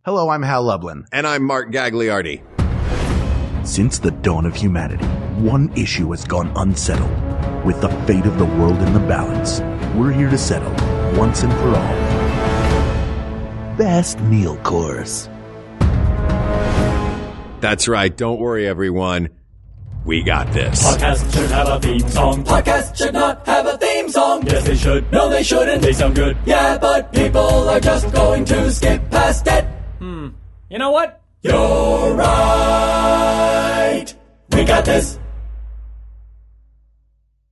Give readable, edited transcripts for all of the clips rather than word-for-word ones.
Hello, I'm Hal Lublin. And I'm Mark Gagliardi. Since the dawn of humanity, one issue has gone unsettled. With the fate of the world in the balance, we're here to settle, once and for all, best meal course. That's right. Don't worry, everyone. We got this. Podcasts should have a theme song. Podcasts should not have a theme song. Yes, they should. No, they shouldn't. They sound good. Yeah, but people are just going to skip past it. You know what? You're right. We got this.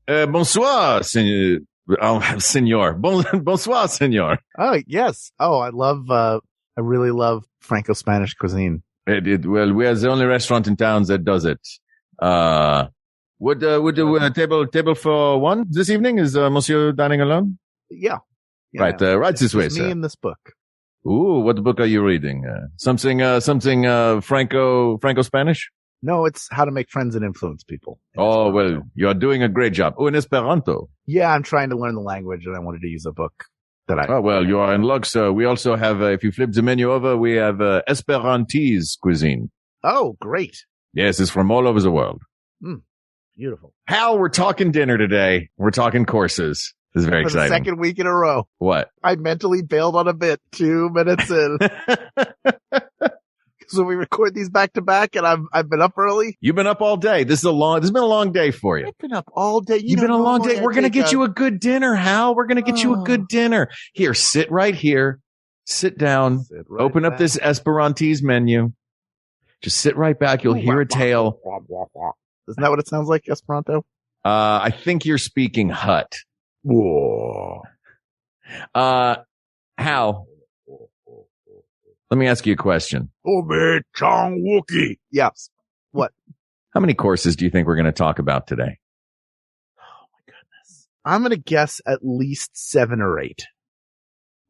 Bonsoir, senor. Bonsoir, senor. Oh, yes. Oh, I really love Franco-Spanish cuisine. Well, we are the only restaurant in town that does it. Would table for one this evening? Is Monsieur dining alone? Yeah. Right, right this way, me sir. in this book. Ooh, what book are you reading? Something Franco-Spanish? No, it's How to Make Friends and Influence People. Oh, well, you are doing a great job. Oh, in Esperanto. Yeah, I'm trying to learn the language and I wanted to use a book that I... Oh, well, you are in luck, sir. We also have, if you flip the menu over, we have Esperantese cuisine. Oh, great. Yes, it's from all over the world. Beautiful. Hal, we're talking dinner today. We're talking courses. This is very For exciting. the second week in a row. What? I mentally bailed on a bit 2 minutes in. So we record these back to back and I've been up early. You've been up all day. This has been a long day for you. I've been up all day. You've been a long day. We're going to get you a good dinner, Hal. We're going to get you a good dinner. Here, sit right here. Sit down. Open up this Esperantese menu. Just sit right back. You'll hear a tale. Isn't that what it sounds like, Esperanto? I think you're speaking Hut. Whoa. Hal, let me ask you a question. Obe Chong Wookie. Yes. What? How many courses do you think we're going to talk about today? Oh my goodness. I'm going to guess at least 7 or 8.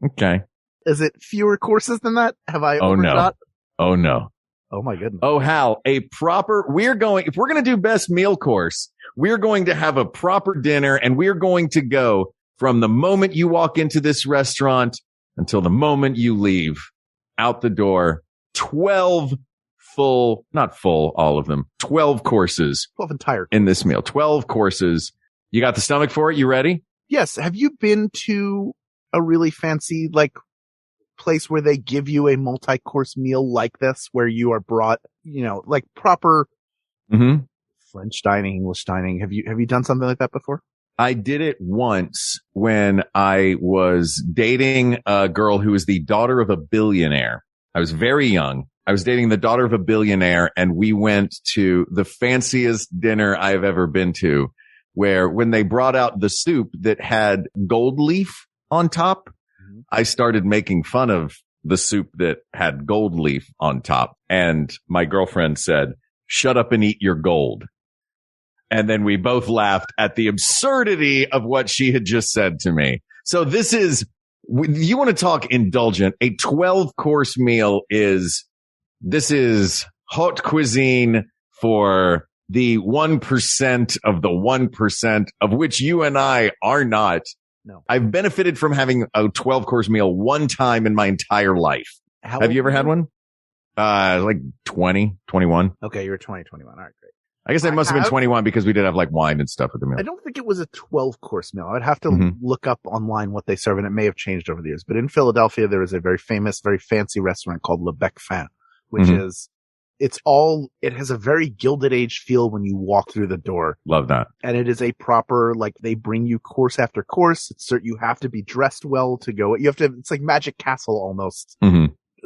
Okay. Is it fewer courses than that? Have I overshot? Oh no. Oh my goodness. Oh, Hal, if we're going to do best meal course, we're going to have a proper dinner and we're going to go from the moment you walk into this restaurant until the moment you leave out the door. 12 full, not full, all of them, 12 courses 12 entire in this meal, 12 courses. You got the stomach for it? You ready? Yes. Have you been to a really fancy, place where they give you a multi-course meal like this, where you are brought, proper French dining, English dining? Have you done something like that before? I did it once when I was dating a girl who was the daughter of a billionaire. I was very young. I was dating the daughter of a billionaire, and we went to the fanciest dinner I have ever been to, where when they brought out the soup that had gold leaf on top, I started making fun of the soup that had gold leaf on top. And my girlfriend said, "Shut up and eat your gold." And then we both laughed at the absurdity of what she had just said to me. So this is, you want to talk indulgent, a 12-course meal this is haute cuisine for the 1% of the 1% of which you and I are not. No. I've benefited from having a 12-course meal one time in my entire life. Have you ever had one? Like 20, 21. Okay, you were 20, 21. All right, great. I guess I must have been 21 because we did have wine and stuff at the meal. I don't think it was a 12-course meal. I would have to look up online what they serve, and it may have changed over the years. But in Philadelphia, there is a very famous, very fancy restaurant called Le Bec Fin, which it has a very Gilded Age feel when you walk through the door. Love that. And it is a proper, they bring you course after course. You have to be dressed well to go. It's like Magic Castle almost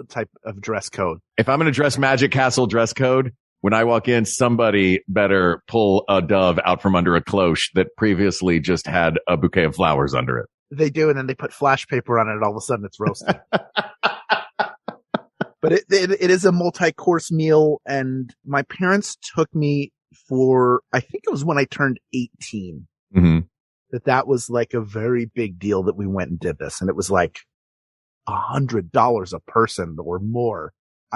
type of dress code. If I'm going to dress Magic Castle dress code, when I walk in, somebody better pull a dove out from under a cloche that previously just had a bouquet of flowers under it. They do, and then they put flash paper on it, and all of a sudden it's roasted. But it is a multi-course meal, and my parents took me for, I think it was when I turned 18, that was like a very big deal that we went and did this, and it was like $100 a person or more.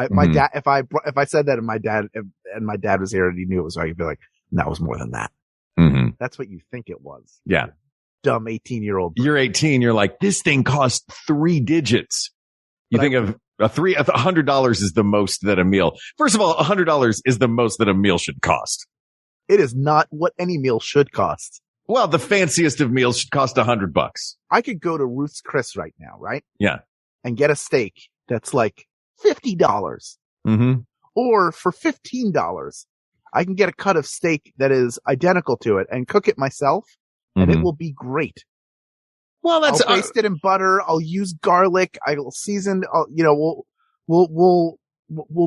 My dad, if I said that and my dad was here and he knew it was, I could be like, that was more than that. That's what you think it was. Yeah. Dumb 18-year-old. You're 18. You're like, this thing costs 3 digits. You think of $100 is the most that a meal. First of all, $100 is the most that a meal should cost. It is not what any meal should cost. Well, the fanciest of meals should cost $100. I could go to Ruth's Chris right now, right? Yeah. And get a steak that's like $50. Mm-hmm. Or for $15, I can get a cut of steak that is identical to it and cook it myself, and it will be great. Well, I'll baste it in butter. I'll use garlic. I'll season. We'll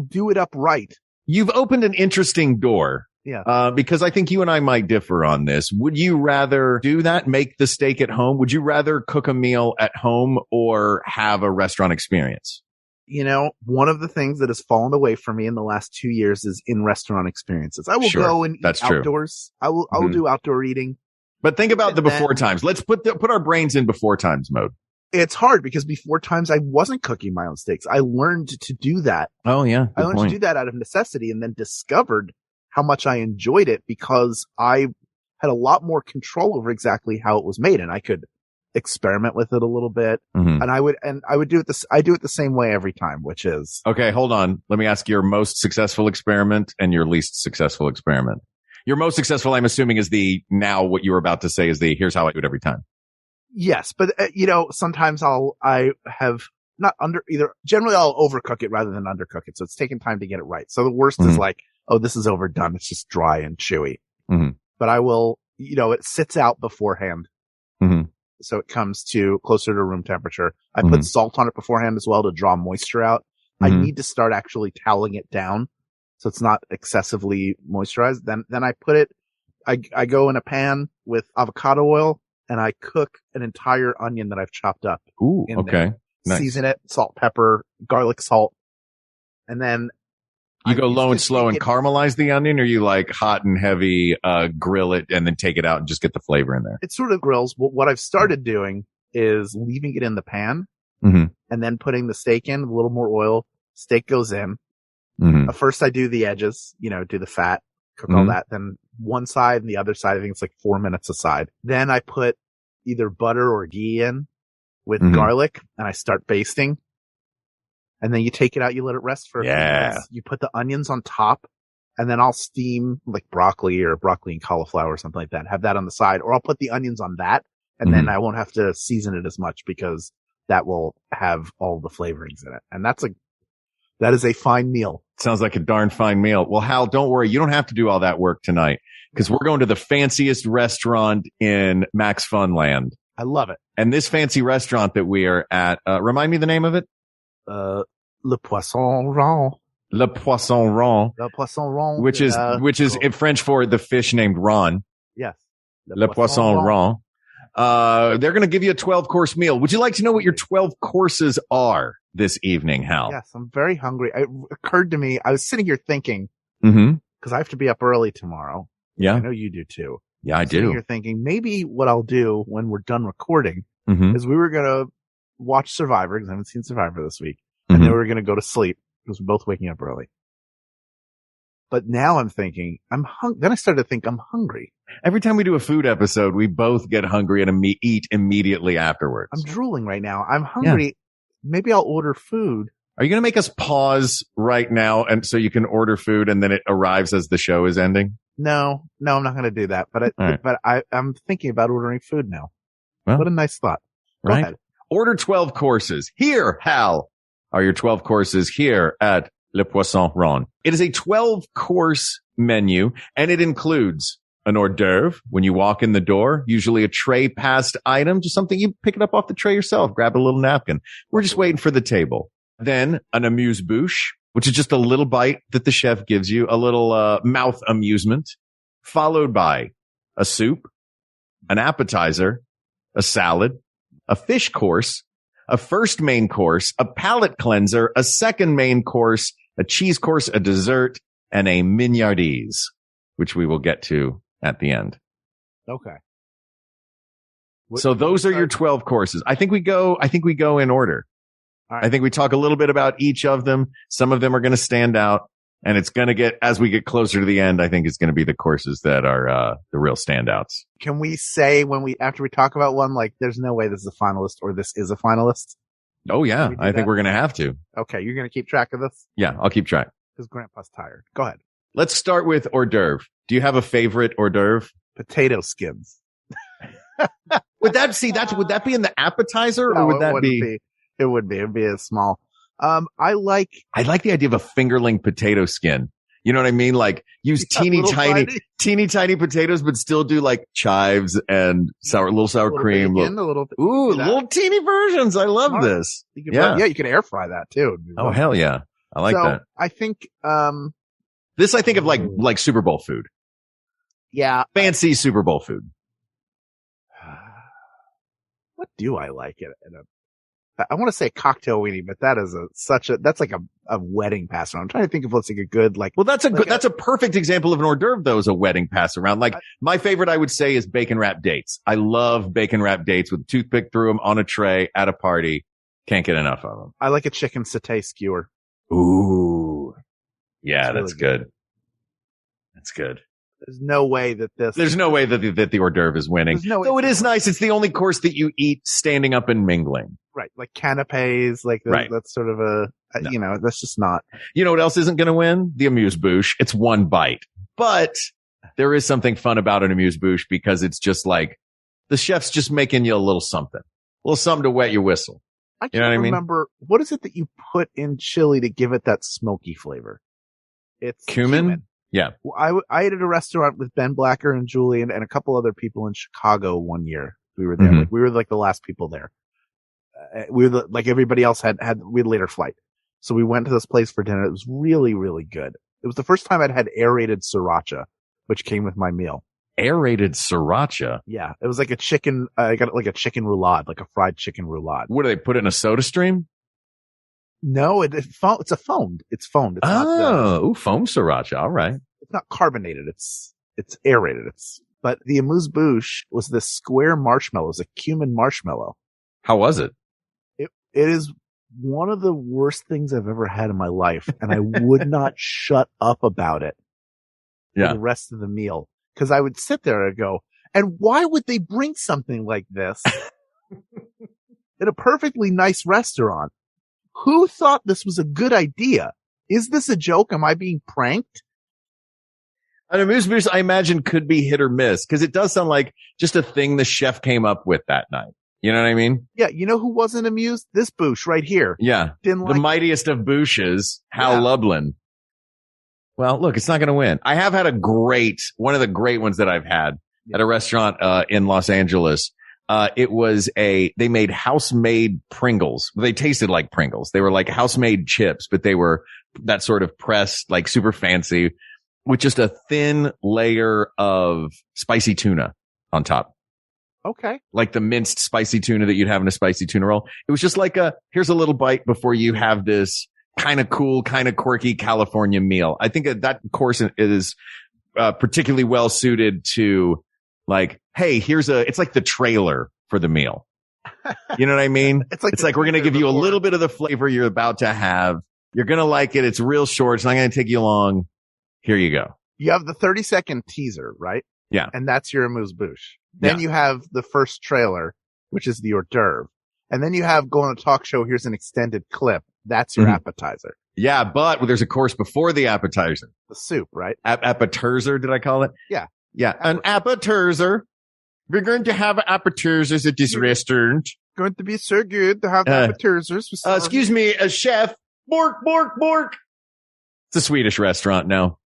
do it up right. You've opened an interesting door. Yeah. Because I think you and I might differ on this. Would you rather do that, make the steak at home? Would you rather cook a meal at home or have a restaurant experience? You know, one of the things that has fallen away from me in the last 2 years is in restaurant experiences. I will go and eat outdoors. I will do outdoor eating. But think about the before times. Let's put our brains in before times mode. It's hard because before times I wasn't cooking my own steaks. I learned to do that. Oh yeah. I learned to do that out of necessity and then discovered how much I enjoyed it because I had a lot more control over exactly how it was made, and I could experiment with it a little bit. Mm-hmm. And I would do it I do it the same way every time, which is. Okay, hold on. Let me ask your most successful experiment and your least successful experiment. Your most successful, I'm assuming, is what you were about to say is here's how I do it every time. Yes, but sometimes generally I'll overcook it rather than undercook it. So it's taking time to get it right. So the worst is like, oh, this is overdone. It's just dry and chewy. Mm-hmm. But I will, it sits out beforehand. Mm-hmm. So it comes to closer to room temperature. I put salt on it beforehand as well to draw moisture out. I need to start actually toweling it down so it's not excessively moisturized. Then I put it, I go in a pan with avocado oil and I cook an entire onion that I've chopped up. Ooh, okay. There. Nice. Season it, salt, pepper, garlic, salt. And then you go low and slow and caramelize the onion, or you like hot and heavy, grill it and then take it out and just get the flavor in there? It sort of grills. What I've started doing is leaving it in the pan and then putting the steak in, a little more oil. Steak goes in. First I do the edges, do the fat, cook all that. Then one side and the other side, I think it's like 4 minutes aside. Then I put either butter or ghee in with garlic and I start basting. And then you take it out, you let it rest for a few minutes. You put the onions on top, and then I'll steam like broccoli and cauliflower or something like that. Have that on the side, or I'll put the onions on that, and then I won't have to season it as much because that will have all the flavorings in it. And that is a fine meal. Sounds like a darn fine meal. Well, Hal, don't worry. You don't have to do all that work tonight because we're going to the fanciest restaurant in Max Funland. I love it. And this fancy restaurant that we are at, remind me the name of it? Le Poisson Rond. Le Poisson Rond. Le Poisson Rond. Which is in French for the fish named Ron. Yes. Le Poisson Rond. They're going to give you a 12-course meal. Would you like to know what your 12 courses are this evening, Hal? Yes, I'm very hungry. It occurred to me, I was sitting here thinking, because I have to be up early tomorrow. Yeah. I know you do too. Yeah, I do. Sitting here thinking, maybe what I'll do when we're done recording is we were going to watch Survivor, because I haven't seen Survivor this week. And then we were going to go to sleep because we're both waking up early. But now I'm thinking, then I started to think I'm hungry. Every time we do a food episode, we both get hungry and eat immediately afterwards. I'm drooling right now. I'm hungry. Yeah. Maybe I'll order food. Are you going to make us pause right now and so you can order food and then it arrives as the show is ending? No, I'm not going to do that. But I'm thinking about ordering food now. Well, what a nice thought. Go ahead. Order 12 courses. Here, Hal, are your 12 courses here at Le Poisson Rond. It is a 12-course menu, and it includes an hors d'oeuvre when you walk in the door, usually a tray-passed item, just something you pick it up off the tray yourself, grab a little napkin. We're just waiting for the table. Then an amuse-bouche, which is just a little bite that the chef gives you, a little mouth amusement, followed by a soup, an appetizer, a salad, a fish course, a first main course, a palate cleanser, a second main course, a cheese course, a dessert, and a mignardise, which we will get to at the end. Okay. So those are your 12 courses. I think we go in order. All right. I think we talk a little bit about each of them. Some of them are going to stand out, and it's going to get, as we get closer to the end, I think it's going to be the courses that are the real standouts. Can we say after we talk about one, like, there's no way this is a finalist or this is a finalist? Oh, yeah. I think we're going to have to. Okay. You're going to keep track of this? Yeah, I'll keep track. Because Grandpa's tired. Go ahead. Let's start with hors d'oeuvre. Do you have a favorite hors d'oeuvre? Potato skins. Would that be in the appetizer or would that be? It would be. It would be a small. I like the idea of a fingerling potato skin. You know what I mean? Like use teeny tiny potatoes, but still do like chives and little sour cream. Little teeny versions. I love this. You can air fry that too. Oh, hell yeah. I like that. I think, this I think of like Super Bowl food. Yeah. Fancy Super Bowl food. What do I like I want to say cocktail weenie, but that is that's like a wedding pass around. I'm trying to think of what's like a good, like, well, that's a perfect example of an hors d'oeuvre though, is a wedding pass around. Like my favorite, I would say, is bacon wrapped dates. I love bacon wrapped dates with a toothpick through them on a tray at a party. Can't get enough of them. I like a chicken satay skewer. Ooh. Yeah, that's good. That's good. There's no way that the hors d'oeuvre is winning. Though it is nice. It's the only course that you eat standing up and mingling. Right. Like canapes, that's sort of that's just not. You know what else isn't going to win? The amuse-bouche. It's one bite. But there is something fun about an amuse-bouche because it's just like the chef's just making you a little something to wet your whistle. I can't remember. What is it that you put in chili to give it that smoky flavor? It's cumin. Yeah. I ate at a restaurant with Ben Blacker and Julie and a couple other people in Chicago one year. We were there. Mm-hmm. We were like the last people there. We were like everybody else we had a later flight. So we went to this place for dinner. It was really, really good. It was the first time I'd had aerated sriracha, which came with my meal. Aerated sriracha? Yeah. It was like a chicken, I got like a chicken roulade, like a fried chicken roulade. What do they put in a soda stream? No, it's foamed. It's foamed. It's foam sriracha. All right. It's not carbonated. It's aerated. But the amuse-bouche was this square marshmallow. It was a cumin marshmallow. How was it? It is one of the worst things I've ever had in my life. And I would not shut up about it for the rest of the meal. Cause I would sit there and go, and why would they bring something like this in a perfectly nice restaurant? Who thought this was a good idea? Is this a joke? Am I being pranked? An amuse-bouche, I imagine, could be hit or miss because it does sound like just a thing the chef came up with that night. You know what I mean? Yeah. You know who wasn't amused? This bouche right here. Yeah. The mightiest of bouches, Hal Lublin. Well, look, it's not going to win. I have had one of the great ones that I've had at a restaurant, in Los Angeles. They made house-made Pringles. They tasted like Pringles. They were like house-made chips, but they were that sort of pressed, like super fancy with just a thin layer of spicy tuna on top. Okay. Like the minced spicy tuna that you'd have in a spicy tuna roll. It was just like here's a little bite before you have this kind of cool, kind of quirky California meal. I think that course is particularly well suited to like, hey, it's like the trailer for the meal. You know what I mean? It's like we're going to give you a little bit of the flavor you're about to have. You're going to like it. It's real short. It's not going to take you long. Here you go. You have the 30-second teaser, right? Yeah. And that's your amuse-bouche. Then you have the first trailer, which is the hors d'oeuvre. And then you have go on a talk show. Here's an extended clip. That's your appetizer. Yeah. But there's a course before the appetizer. The soup, right? Appetizer, did I call it? Yeah. Yeah. An appetizer. We're going to have appetizers at this restaurant. Going to be so good to have appetizers. Excuse me, chef. Bork, bork, bork. It's a Swedish restaurant now.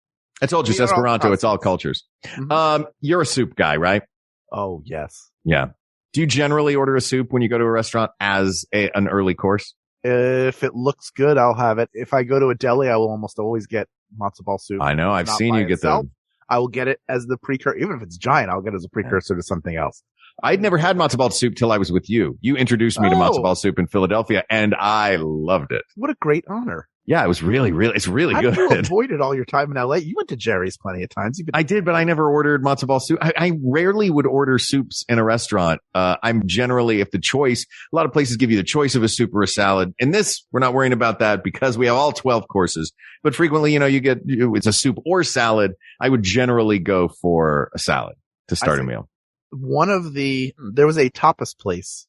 I told you, it's Esperanto. It's all cultures. Mm-hmm. You're a soup guy, right? Oh, yes. Yeah. Do you generally order a soup when you go to a restaurant as an early course? If it looks good, I'll have it. If I go to a deli, I will almost always get matzo ball soup. I know. I've seen you get them. I will get it as the precursor. Even if it's giant, I'll get it as a precursor to something else. I'd never had matzo ball soup till I was with you. You introduced me to matzo ball soup in Philadelphia, and I loved it. What a great honor. Yeah, it was really it's really good. You avoided all your time in LA. You went to Jerry's plenty of times. I did, but I never ordered matzo ball soup. I rarely would order soups in a restaurant. I'm generally, if the choice, a lot of places give you the choice of a soup or a salad. In this, we're not worrying about that because we have all 12 courses. But frequently, you get, it's a soup or salad. I would generally go for a salad to start a meal. There was a tapas place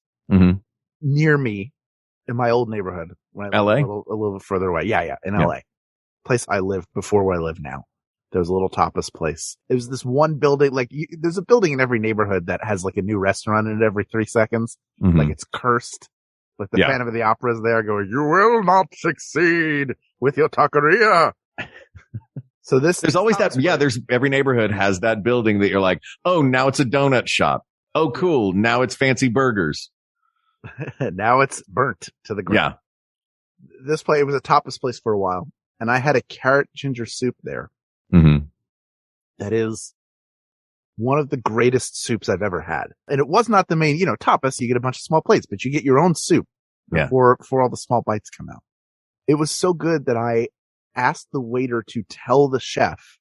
near me. in my old neighborhood. When LA? a little bit further away. Yeah, in LA. Place I lived before where I live now. There was a little tapas place. It was this one building, like, there's a building in every neighborhood that has like a new restaurant in it every 3 seconds. Mm-hmm. Like it's cursed. Like the Phantom of the Opera is there going, you will not succeed with your taqueria. So there's always that. Yeah, there's every neighborhood has that building that you're like, oh, now it's a donut shop. Oh, cool. Now it's fancy burgers. Now it's burnt to the ground. Yeah. This place, it was a tapas place for a while. And I had a carrot ginger soup there. Mm-hmm. That is one of the greatest soups I've ever had. And it was not the main, tapas, you get a bunch of small plates, but you get your own soup before all the small bites come out. It was so good that I asked the waiter to tell the chef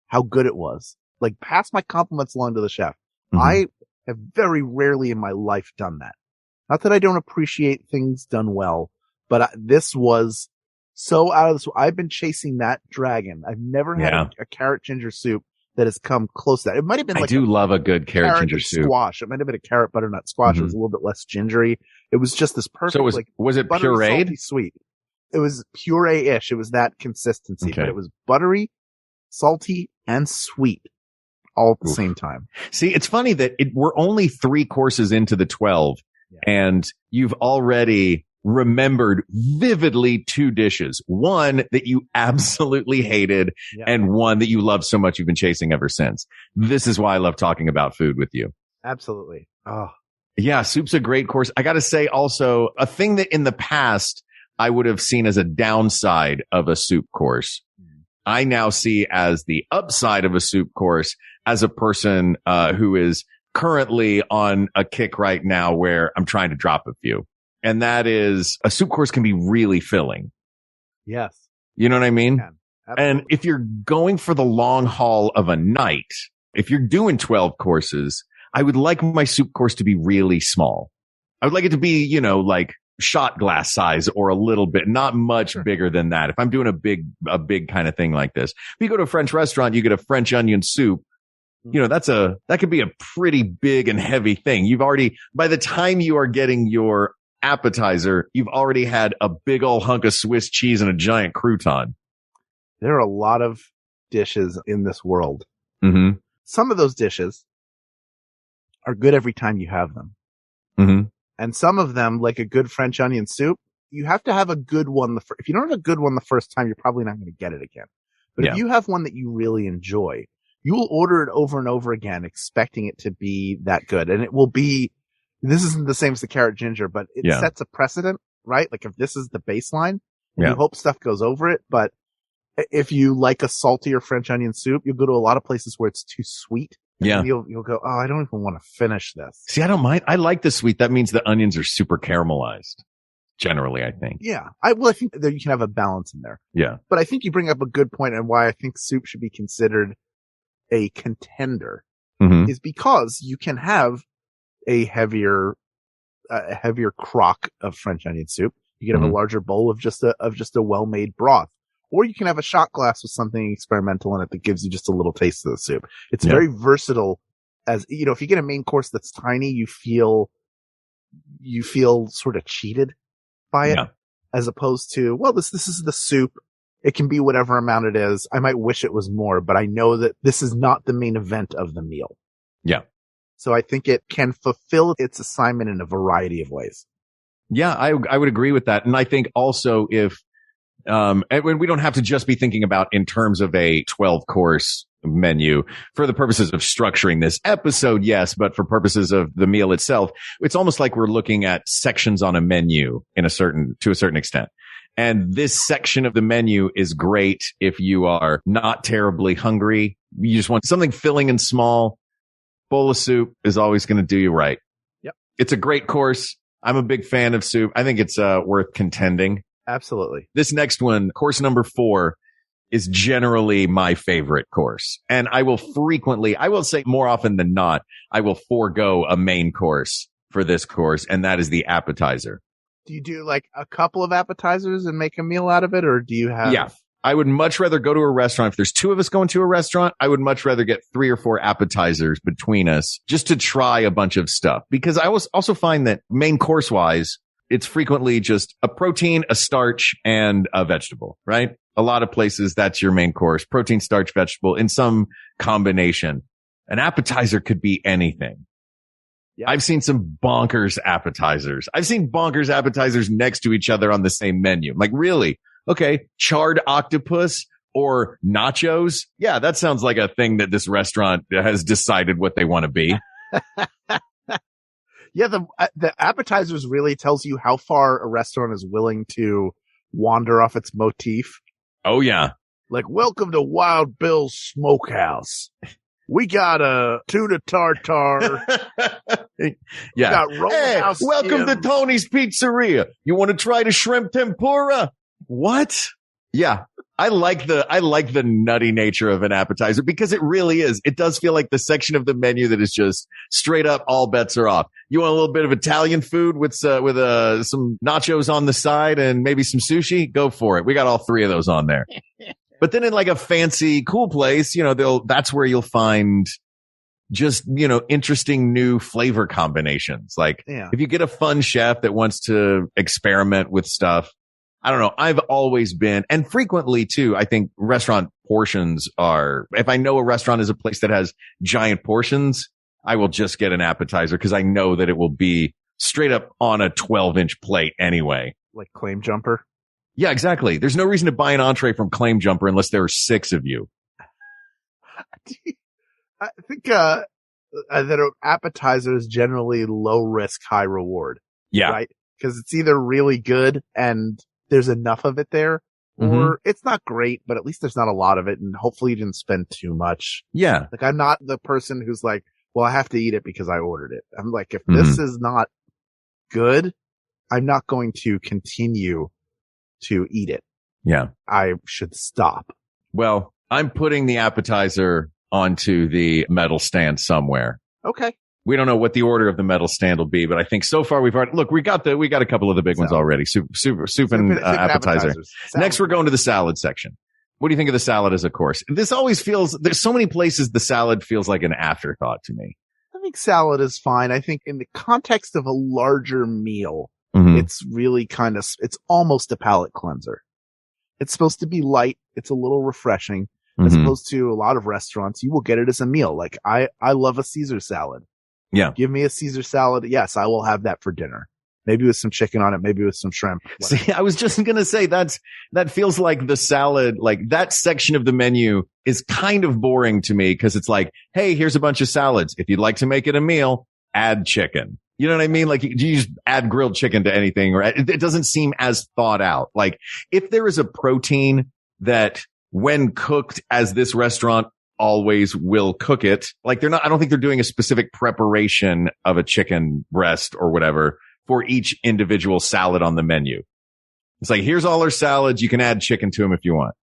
how good it was. Like, pass my compliments along to the chef. Mm-hmm. I have very rarely in my life done that. Not that I don't appreciate things done well, but this was so out of this. I've been chasing that dragon. I've never had a carrot ginger soup that has come close to that. It might have been like, I love a good carrot ginger soup. Squash. It might have been a carrot butternut squash. Mm-hmm. It was a little bit less gingery. It was just this perfect. So was it buttery, pureed? Salty, sweet. It was puree-ish. It was that consistency, but it was buttery, salty, and sweet all at the same time. See, it's funny that we're only 3 courses into the 12 and you've already remembered vividly 2 dishes. One that you absolutely hated and one that you love so much you've been chasing ever since. This is why I love talking about food with you. Absolutely. Oh, yeah. Soup's a great course. I got to say also a thing that in the past I would have seen as a downside of a soup course. I now see as the upside of a soup course as a person, who is currently on a kick right now where I'm trying to drop a few. And that is a soup course can be really filling. Yes. You know what I mean? And if you're going for the long haul of a night, if you're doing 12 courses, I would like my soup course to be really small. I would like it to be, like shot glass size or a little bit, not much bigger than that. If I'm doing a big kind of thing like this, if you go to a French restaurant, you get a French onion soup. That could be a pretty big and heavy thing. By the time you are getting your appetizer, you've already had a big old hunk of Swiss cheese and a giant crouton. There are a lot of dishes in this world. Mm-hmm. Some of those dishes are good every time you have them. Mm-hmm. And some of them, like a good French onion soup, you have to have a good one. If you don't have a good one the first time, you're probably not going to get it again. But if you have one that you really enjoy, you will order it over and over again, expecting it to be that good. And it will be, this isn't the same as the carrot ginger, but it sets a precedent, right? Like if this is the baseline, you hope stuff goes over it. But if you like a saltier French onion soup, you'll go to a lot of places where it's too sweet. Yeah. And you'll go, oh, I don't even want to finish this. See, I don't mind. I like the sweet. That means the onions are super caramelized. Generally, I think. Yeah. I think that you can have a balance in there. Yeah. But I think you bring up a good point and why I think soup should be considered a contender is because you can have a heavier crock of French onion soup. You can have a larger bowl of just a well-made broth. Or you can have a shot glass with something experimental in it that gives you just a little taste of the soup. It's very versatile. As if you get a main course that's tiny, you feel sort of cheated by it, as opposed to, well, this is the soup. It can be whatever amount it is. I might wish it was more, but I know that this is not the main event of the meal. Yeah. So I think it can fulfill its assignment in a variety of ways. Yeah, I would agree with that. And I think also if, and we don't have to just be thinking about in terms of a 12 course menu for the purposes of structuring this episode. Yes. But for purposes of the meal itself, it's almost like we're looking at sections on a menu to a certain extent. And this section of the menu is great if you are not terribly hungry. You just want something filling and small. Bowl of soup is always going to do you right. Yep. It's a great course. I'm a big fan of soup. I think it's worth contending. Absolutely. This next one, course number 4, is generally my favorite course. And I will say more often than not, I will forego a main course for this course, and that is the appetizer. Do you do like a couple of appetizers and make a meal out of it, or do you have? Yeah. I would much rather go to a restaurant. If there's 2 of us going to a restaurant, I would much rather get 3 or 4 appetizers between us just to try a bunch of stuff. Because I also find that main course wise, it's frequently just a protein, a starch, and a vegetable, right? A lot of places, that's your main course. Protein, starch, vegetable in some combination. An appetizer could be anything. Yeah. I've seen some bonkers appetizers. I've seen bonkers appetizers next to each other on the same menu. Like, really? Okay. Charred octopus or nachos? Yeah, that sounds like a thing that this restaurant has decided what they want to be. Yeah, the appetizers really tells you how far a restaurant is willing to wander off its motif. Oh, yeah. Like, welcome to Wild Bill's Smokehouse. We got a tuna tartare. Yeah. We got rollhouse welcome to Tony's Pizzeria. You want to try the shrimp tempura? What? Yeah. I like the nutty nature of an appetizer because it really is. It does feel like the section of the menu that is just straight up all bets are off. You want a little bit of Italian food with some nachos on the side and maybe some sushi? Go for it. We got all three of those on there. But then in like a fancy, cool place, that's where you'll find just, interesting new flavor combinations. Like if you get a fun chef that wants to experiment with stuff, I don't know. I've always been, and frequently too, I think restaurant portions are, if I know a restaurant is a place that has giant portions, I will just get an appetizer because I know that it will be straight up on a 12-inch plate anyway. Like Claim Jumper? Yeah, exactly. There's no reason to buy an entree from Claim Jumper unless there are 6 of you. I think that an appetizer is generally low risk, high reward. Yeah. Right? Because it's either really good and there's enough of it there, or it's not great, but at least there's not a lot of it, and hopefully you didn't spend too much. Yeah. Like, I'm not the person who's like, well, I have to eat it because I ordered it. I'm like, if this is not good, I'm not going to continue to eat it. Yeah. I should stop. Well, I'm putting the appetizer onto the metal stand somewhere. Okay. We don't know what the order of the metal stand will be, but I think so far we got a couple of the big ones already. Soup and appetizer. Next, we're going to the salad section. What do you think of the salad as a course? This always feels, there's so many places the salad feels like an afterthought to me. I think salad is fine. I think in the context of a larger meal, it's really it's almost a palate cleanser. It's supposed to be light. It's a little refreshing as opposed to a lot of restaurants. You will get it as a meal. Like I love a Caesar salad. Yeah. Give me a Caesar salad. Yes, I will have that for dinner. Maybe with some chicken on it. Maybe with some shrimp. Whatever. See, I was just going to say that feels like the salad, like that section of the menu is kind of boring to me because it's like, hey, here's a bunch of salads. If you'd like to make it a meal, add chicken. You know what I mean? Like you just add grilled chicken to anything or it doesn't seem as thought out. Like if there is a protein that when cooked as this restaurant always will cook it. Like I don't think they're doing a specific preparation of a chicken breast or whatever for each individual salad on the menu. It's like, here's all our salads. You can add chicken to them if you want.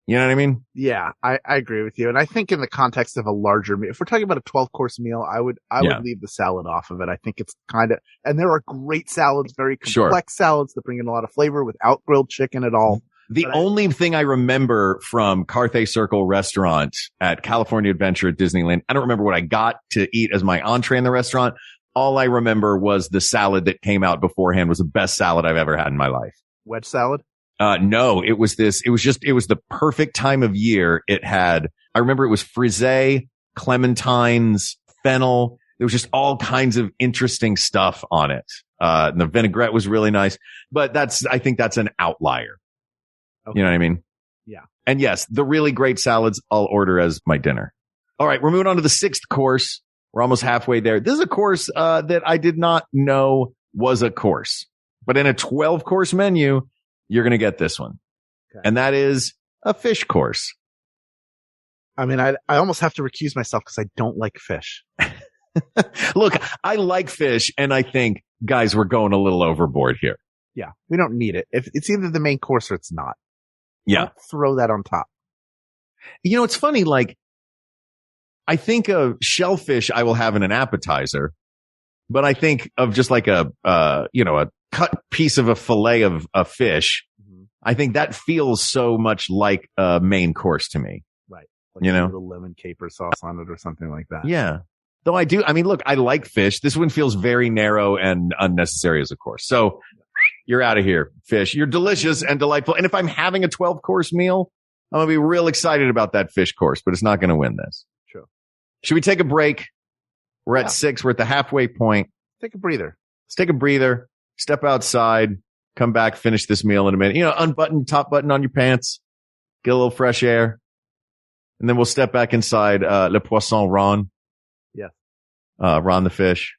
You know what I mean? Yeah, I agree with you. And I think in the context of a larger meal, if we're talking about a 12-course meal, I would leave the salad off of it. I think it's and there are great salads, very complex salads that bring in a lot of flavor without grilled chicken at all. The only thing I remember from Carthay Circle restaurant at California Adventure at Disneyland, I don't remember what I got to eat as my entree in the restaurant. All I remember was the salad that came out beforehand was the best salad I've ever had in my life. Wedge salad? No, it was the perfect time of year. I remember it was frisee, clementines, fennel. There was just all kinds of interesting stuff on it. And the vinaigrette was really nice, but I think that's an outlier. Okay. You know what I mean? Yeah. And yes, the really great salads I'll order as my dinner. All right. We're moving on to the 6th course. We're almost halfway there. This is a course, that I did not know was a course, but in a 12-course menu, you're going to get this one. Okay. And that is a fish course. I mean, I almost have to recuse myself because I don't like fish. Look, I like fish and I think, guys, we're going a little overboard here. Yeah. We don't need it. If it's either the main course or it's not. Yeah. Don't throw that on top. You know, it's funny. Like, I think of shellfish I will have in an appetizer, but I think of just like a cut piece of a fillet of a fish. I think that feels so much like a main course to me. Right. Like a little lemon caper sauce on it or something like that. Yeah. Though look, I like fish. This one feels very narrow and unnecessary as a course. So you're out of here, fish. You're delicious and delightful. And if I'm having a 12-course meal, I'm going to be real excited about that fish course, but it's not going to win this. True. Should we take a break? We're at 6. We're at the halfway point. Take a breather. Let's take a breather, step outside, come back, finish this meal in a minute. Unbutton top button on your pants, get a little fresh air. And then we'll step back inside, Le Poisson Ron. Yes. Ron the fish.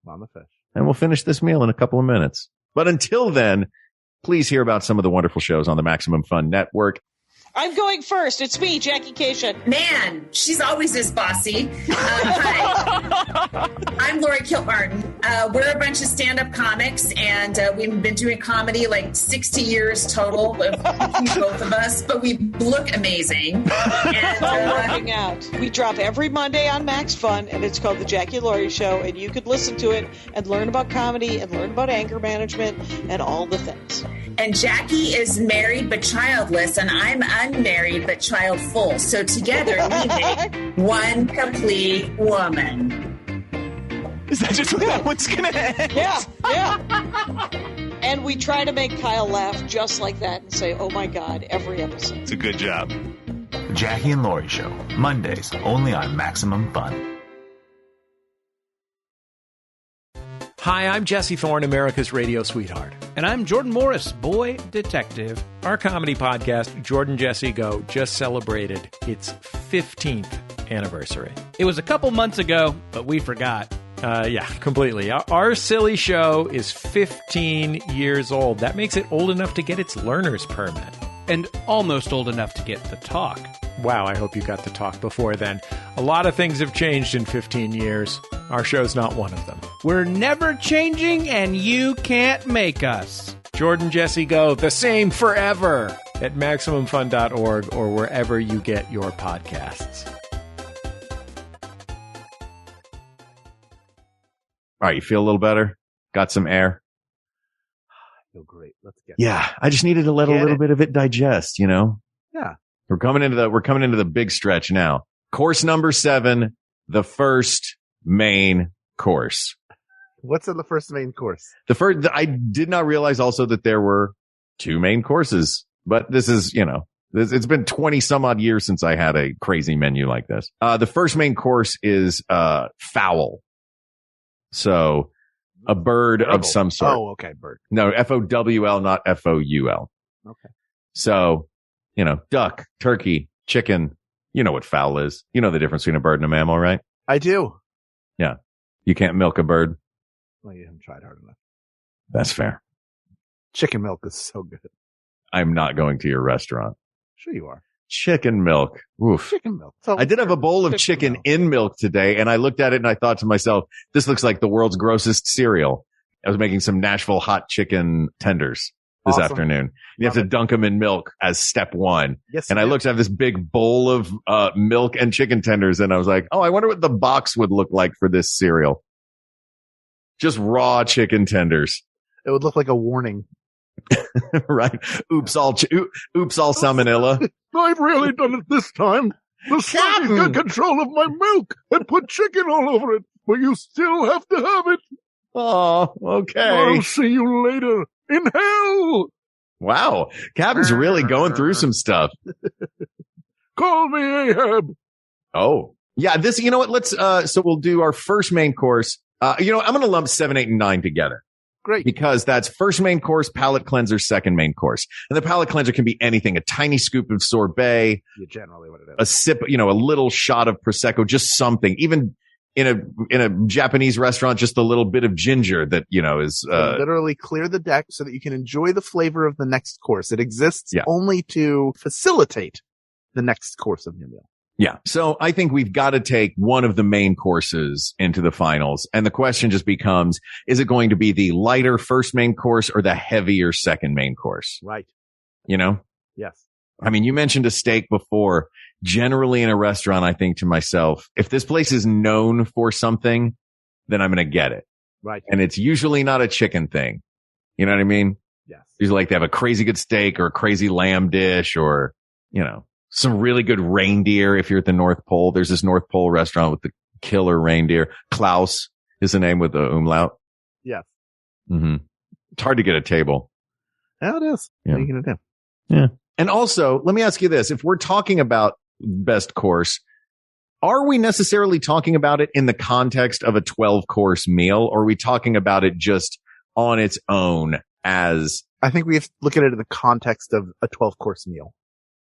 Ron the fish. And we'll finish this meal in a couple of minutes. But until then, please hear about some of the wonderful shows on the Maximum Fun Network. I'm going first. It's me, Jackie Cation. Man, she's always this bossy. Hi, I'm Lori Kilmartin. We're a bunch of stand-up comics, and we've been doing comedy like 60 years total, both of us, but we look amazing. And working out. We drop every Monday on Max Fun, and it's called The Jackie and Lori Show, and you could listen to it and learn about comedy and learn about anger management and all the things. And Jackie is married but childless, and I'm unmarried but childful. So together we make one complete woman. Is that just what that one's going to end? Yeah. And we try to make Kyle laugh just like that and say, oh my God, every episode. It's a good job. The Jackie and Lori Show, Mondays, only on Maximum Fun. Hi, I'm Jesse Thorne, America's radio sweetheart. And I'm Jordan Morris, boy detective. Our comedy podcast, Jordan Jesse Go, just celebrated its 15th anniversary. It was a couple months ago, but we forgot. Yeah, completely. Our silly show is 15 years old. That makes it old enough to get its learner's permit. And almost old enough to get the talk. Wow, I hope you got the talk before then. A lot of things have changed in 15 years. Our show's not one of them. We're never changing, and you can't make us. Jordan Jesse Go, the same forever, at MaximumFun.org or wherever you get your podcasts. All right, you feel a little better? Got some air? I feel great. Let's get I just needed to let a little bit of it digest, Yeah. We're coming into the big stretch now. Course number 7, the first main course. What's in the first main course? I did not realize also that there were 2 main courses, but this is, it's been 20 some odd years since I had a crazy menu like this. The first main course is, fowl. So a bird of some sort. Oh, okay. Bird. No, F-O-W-L, not F-O-U-L. Okay. So, duck, turkey, chicken. You know what fowl is. You know the difference between a bird and a mammal, right? I do. Yeah. You can't milk a bird. Well, you haven't tried hard enough. That's fair. Chicken milk is so good. I'm not going to your restaurant. Sure you are. Chicken milk. Oof. Chicken milk. So I did have a bowl of chicken in milk today, and I looked at it and I thought to myself, this looks like the world's grossest cereal. I was making some Nashville hot chicken tenders this afternoon. You have to dunk them in milk as step 1. Yes. And I looked at this big bowl of milk and chicken tenders, and I was like, oh, I wonder what the box would look like for this cereal. Just raw chicken tenders. It would look like a warning. Right. Oops, all salmonella. I've really done it this time. The Swedish got control of my milk and put chicken all over it, but you still have to have it. Oh, okay. I'll see you later in hell. Wow. Captain's really going through some stuff. Call me Ahab. Oh, yeah. This, you know what? Let's, so we'll do our first main course. I'm going to lump 7, 8, and 9 together. Great. Because that's first main course, palate cleanser, second main course. And the palate cleanser can be anything, a tiny scoop of sorbet. Yeah, generally what it is. A sip, a little shot of Prosecco, just something. Even in a Japanese restaurant, just a little bit of ginger that, is, literally clear the deck so that you can enjoy the flavor of the next course. It exists only to facilitate the next course of your meal. Yeah. So I think we've got to take one of the main courses into the finals. And the question just becomes, is it going to be the lighter first main course or the heavier second main course? Right. Yes. I mean, you mentioned a steak before. Generally in a restaurant, I think to myself, if this place is known for something, then I'm going to get it. Right. And it's usually not a chicken thing. You know what I mean? Yes. Usually like they have a crazy good steak or a crazy lamb dish or, some really good reindeer. If you're at the North Pole, there's this North Pole restaurant with the killer reindeer. Klaus is the name with the umlaut. Yes. Mm-hmm. It's hard to get a table. Yeah, it is. Yeah. What are you going to do? Yeah. And also, let me ask you this. If we're talking about best course, are we necessarily talking about it in the context of a 12-course meal, or are we talking about it just on its own as... I think we have to look at it in the context of a 12-course meal.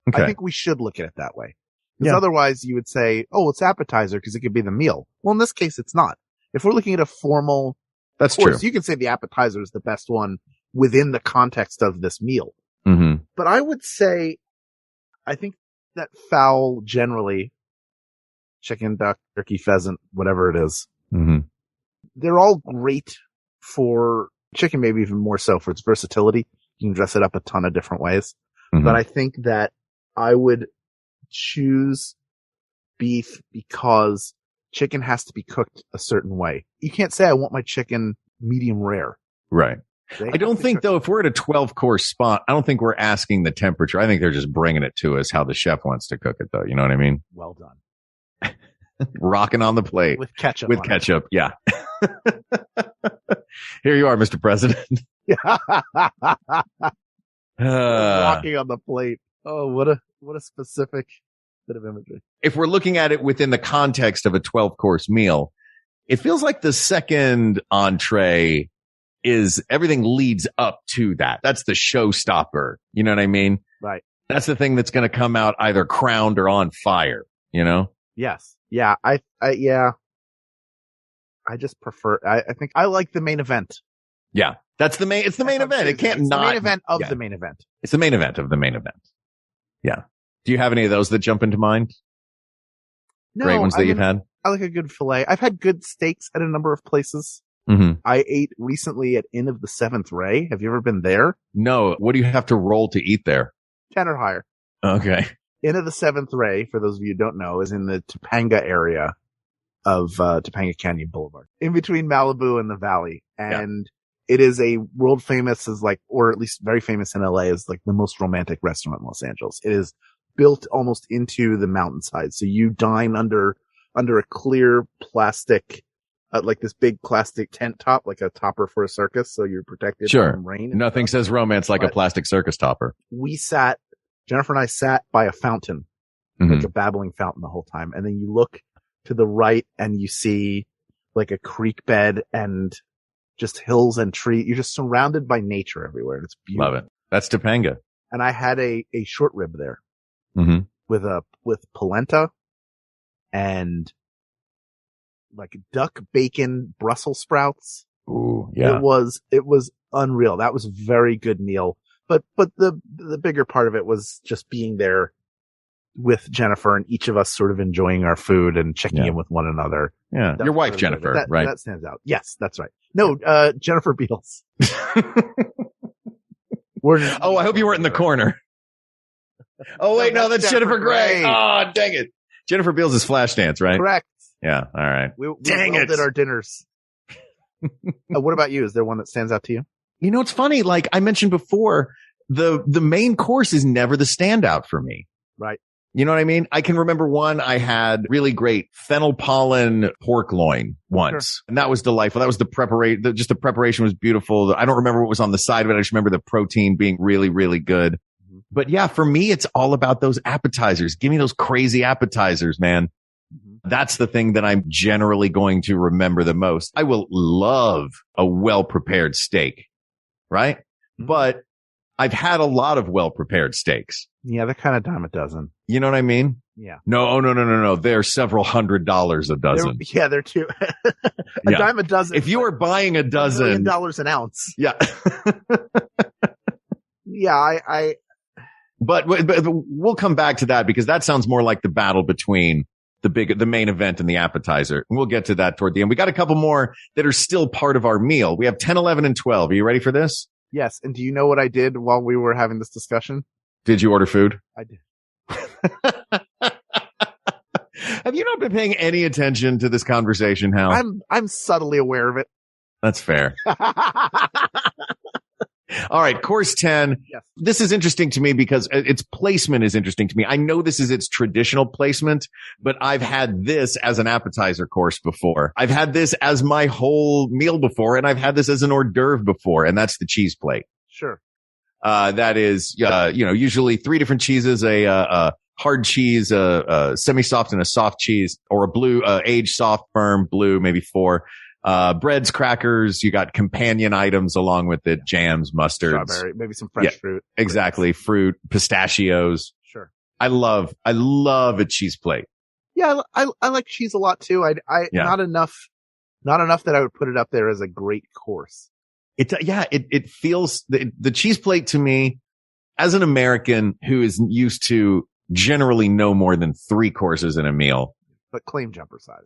Okay. I think we should look at it that way. Because otherwise you would say, oh, it's appetizer because it could be the meal. Well, in this case, it's not. If we're looking at a formal That's course, true. you can say the appetizer is the best one within the context of this meal. Mm-hmm. But I would say, I think that fowl generally, chicken, duck, turkey, pheasant, whatever it is, they're all great for chicken, maybe even more so for its versatility. You can dress it up a ton of different ways. But I think that I would choose beef because chicken has to be cooked a certain way. You can't say I want my chicken medium rare. Right. I don't think, though, if we're at a 12-course spot, I don't think we're asking the temperature. I think they're just bringing it to us how the chef wants to cook it, though. You know what I mean? Well done. Rocking on the plate. With ketchup. With ketchup, yeah. Here you are, Mr. President. Walking on the plate. Oh, what a specific bit of imagery. If we're looking at it within the context of a 12-course meal, it feels like the second entree is everything leads up to that. That's the showstopper. You know what I mean? Right. That's the thing that's going to come out either crowned or on fire, you know? Yes. Yeah. I just prefer, I think I like the main event. Yeah. It's the main event. It can't not. The main event of the main event. It's the main event of the main event. Yeah. Do you have any of those that jump into mind? No. Great ones that you've had? I like a good filet. I've had good steaks at a number of places. I ate recently at Inn of the Seventh Ray. Have you ever been there? No. What do you have to roll to eat there? 10 or higher. Okay. Inn of the Seventh Ray, for those of you who don't know, is in the Topanga area of Topanga Canyon Boulevard, in between Malibu and the Valley. And it is a world famous as like, or at least very famous in LA as like the most romantic restaurant in Los Angeles. It is built almost into the mountainside. So you dine under a clear plastic, like this big plastic tent top, like a topper for a circus. So you're protected from rain. Nothing says romance like a plastic circus topper. Jennifer and I sat by a fountain, like a babbling fountain the whole time. And then you look to the right and you see like a creek bed and just hills and trees. You're just surrounded by nature everywhere. And it's beautiful. Love it. That's Topanga. And I had a short rib there with polenta and like duck bacon Brussels sprouts. Ooh, yeah. It was unreal. That was a very good meal. But the bigger part of it was just being there with Jennifer and each of us sort of enjoying our food and checking in with one another. Yeah. Your wife, Jennifer, right? That stands out. Yes, that's right. No, Jennifer Beals. I hope you weren't in the corner. Oh, wait, no, that's Jennifer Grey. Oh, dang it. Jennifer Beals is Flashdance, right? Correct. Yeah. All right. We did our dinners. What about you? Is there one that stands out to you? You know, it's funny. Like I mentioned before, the main course is never the standout for me. Right. You know what I mean? I can remember one I had really great fennel pollen pork loin once. And that was delightful. That was the preparation. The preparation was beautiful. I don't remember what was on the side of it. I just remember the protein being really, really good. But yeah, for me, it's all about those appetizers. Give me those crazy appetizers, man. That's the thing that I'm generally going to remember the most. I will love a well-prepared steak, right? But I've had a lot of well-prepared steaks. Yeah, they're kind of dime a dozen. You know what I mean? Yeah. No. They're several $100 a dozen. They're too. Dime a dozen. If you are buying a dozen. $1 million an ounce. Yeah. Yeah, But we'll come back to that because that sounds more like the battle between the main event and the appetizer. We'll get to that toward the end. We got a couple more that are still part of our meal. We have 10, 11, and 12. Are you ready for this? Yes. And do you know what I did while we were having this discussion? Did you order food? I did. Have you not been paying any attention to this conversation, Hal? I'm subtly aware of it. That's fair. All right, course 10. Yes. This is interesting to me because its placement is interesting to me. I know this is its traditional placement, but I've had this as an appetizer course before. I've had this as my whole meal before, and I've had this as an hors d'oeuvre before, and that's the cheese plate. Sure. That is, usually 3 different cheeses, a hard cheese, a semi-soft and a soft cheese, or a blue, aged soft, firm, blue, maybe 4. Breads, crackers, you got companion items along with it, jams, mustards. Strawberry, maybe some fresh fruit. Exactly. Fruit, pistachios. Sure. I love a cheese plate. Yeah, I like cheese a lot too. Not enough that I would put it up there as a great course. It feels, the cheese plate to me, as an American who is used to generally no more than 3 courses in a meal. But claim jumper size.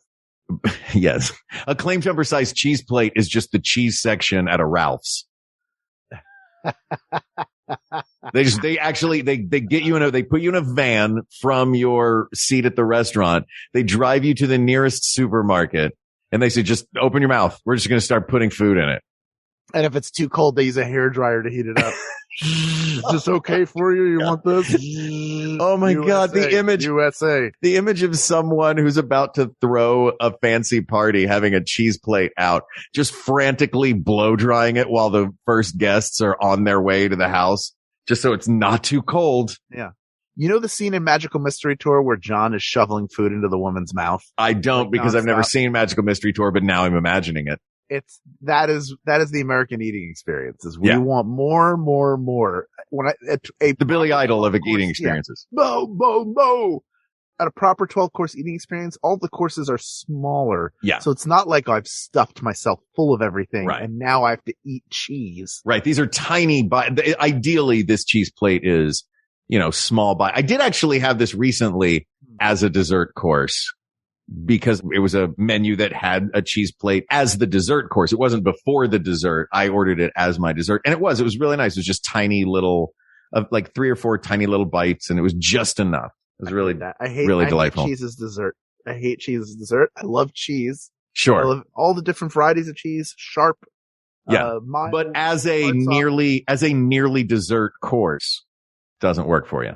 Yes. A claim jumper size cheese plate is just the cheese section at a Ralph's. They get you they put you in a van from your seat at the restaurant. They drive you to the nearest supermarket and they say, just open your mouth. We're just going to start putting food in it. And if it's too cold, they use a hairdryer to heat it up. Is this okay for you? You want this? Oh my God. The image of someone who's about to throw a fancy party, having a cheese plate out, just frantically blow drying it while the first guests are on their way to the house, just so it's not too cold. Yeah. You know the scene in Magical Mystery Tour where John is shoveling food into the woman's mouth? I don't, because I've never seen Magical Mystery Tour, but now I'm imagining it. That is the American eating experience. Is we want more. When the Billy Idol of eating experiences. Mo. At a proper 12-course eating experience, all the courses are smaller. Yeah. So it's not like I've stuffed myself full of everything right. and now I have to eat cheese. Right. These are tiny ideally this cheese plate is, small bite. I did actually have this recently as a dessert course, because it was a menu that had a cheese plate as the dessert course. It wasn't before the dessert. I ordered it as my dessert, and it was really nice. It was just tiny little, like 3 or 4 tiny little bites, and it was just enough. It was really delightful. I hate cheese as dessert. I hate cheese as dessert. I love cheese. Sure. I love all the different varieties of cheese, sharp. Yeah. Mild, but as a nearly dessert course, doesn't work for you.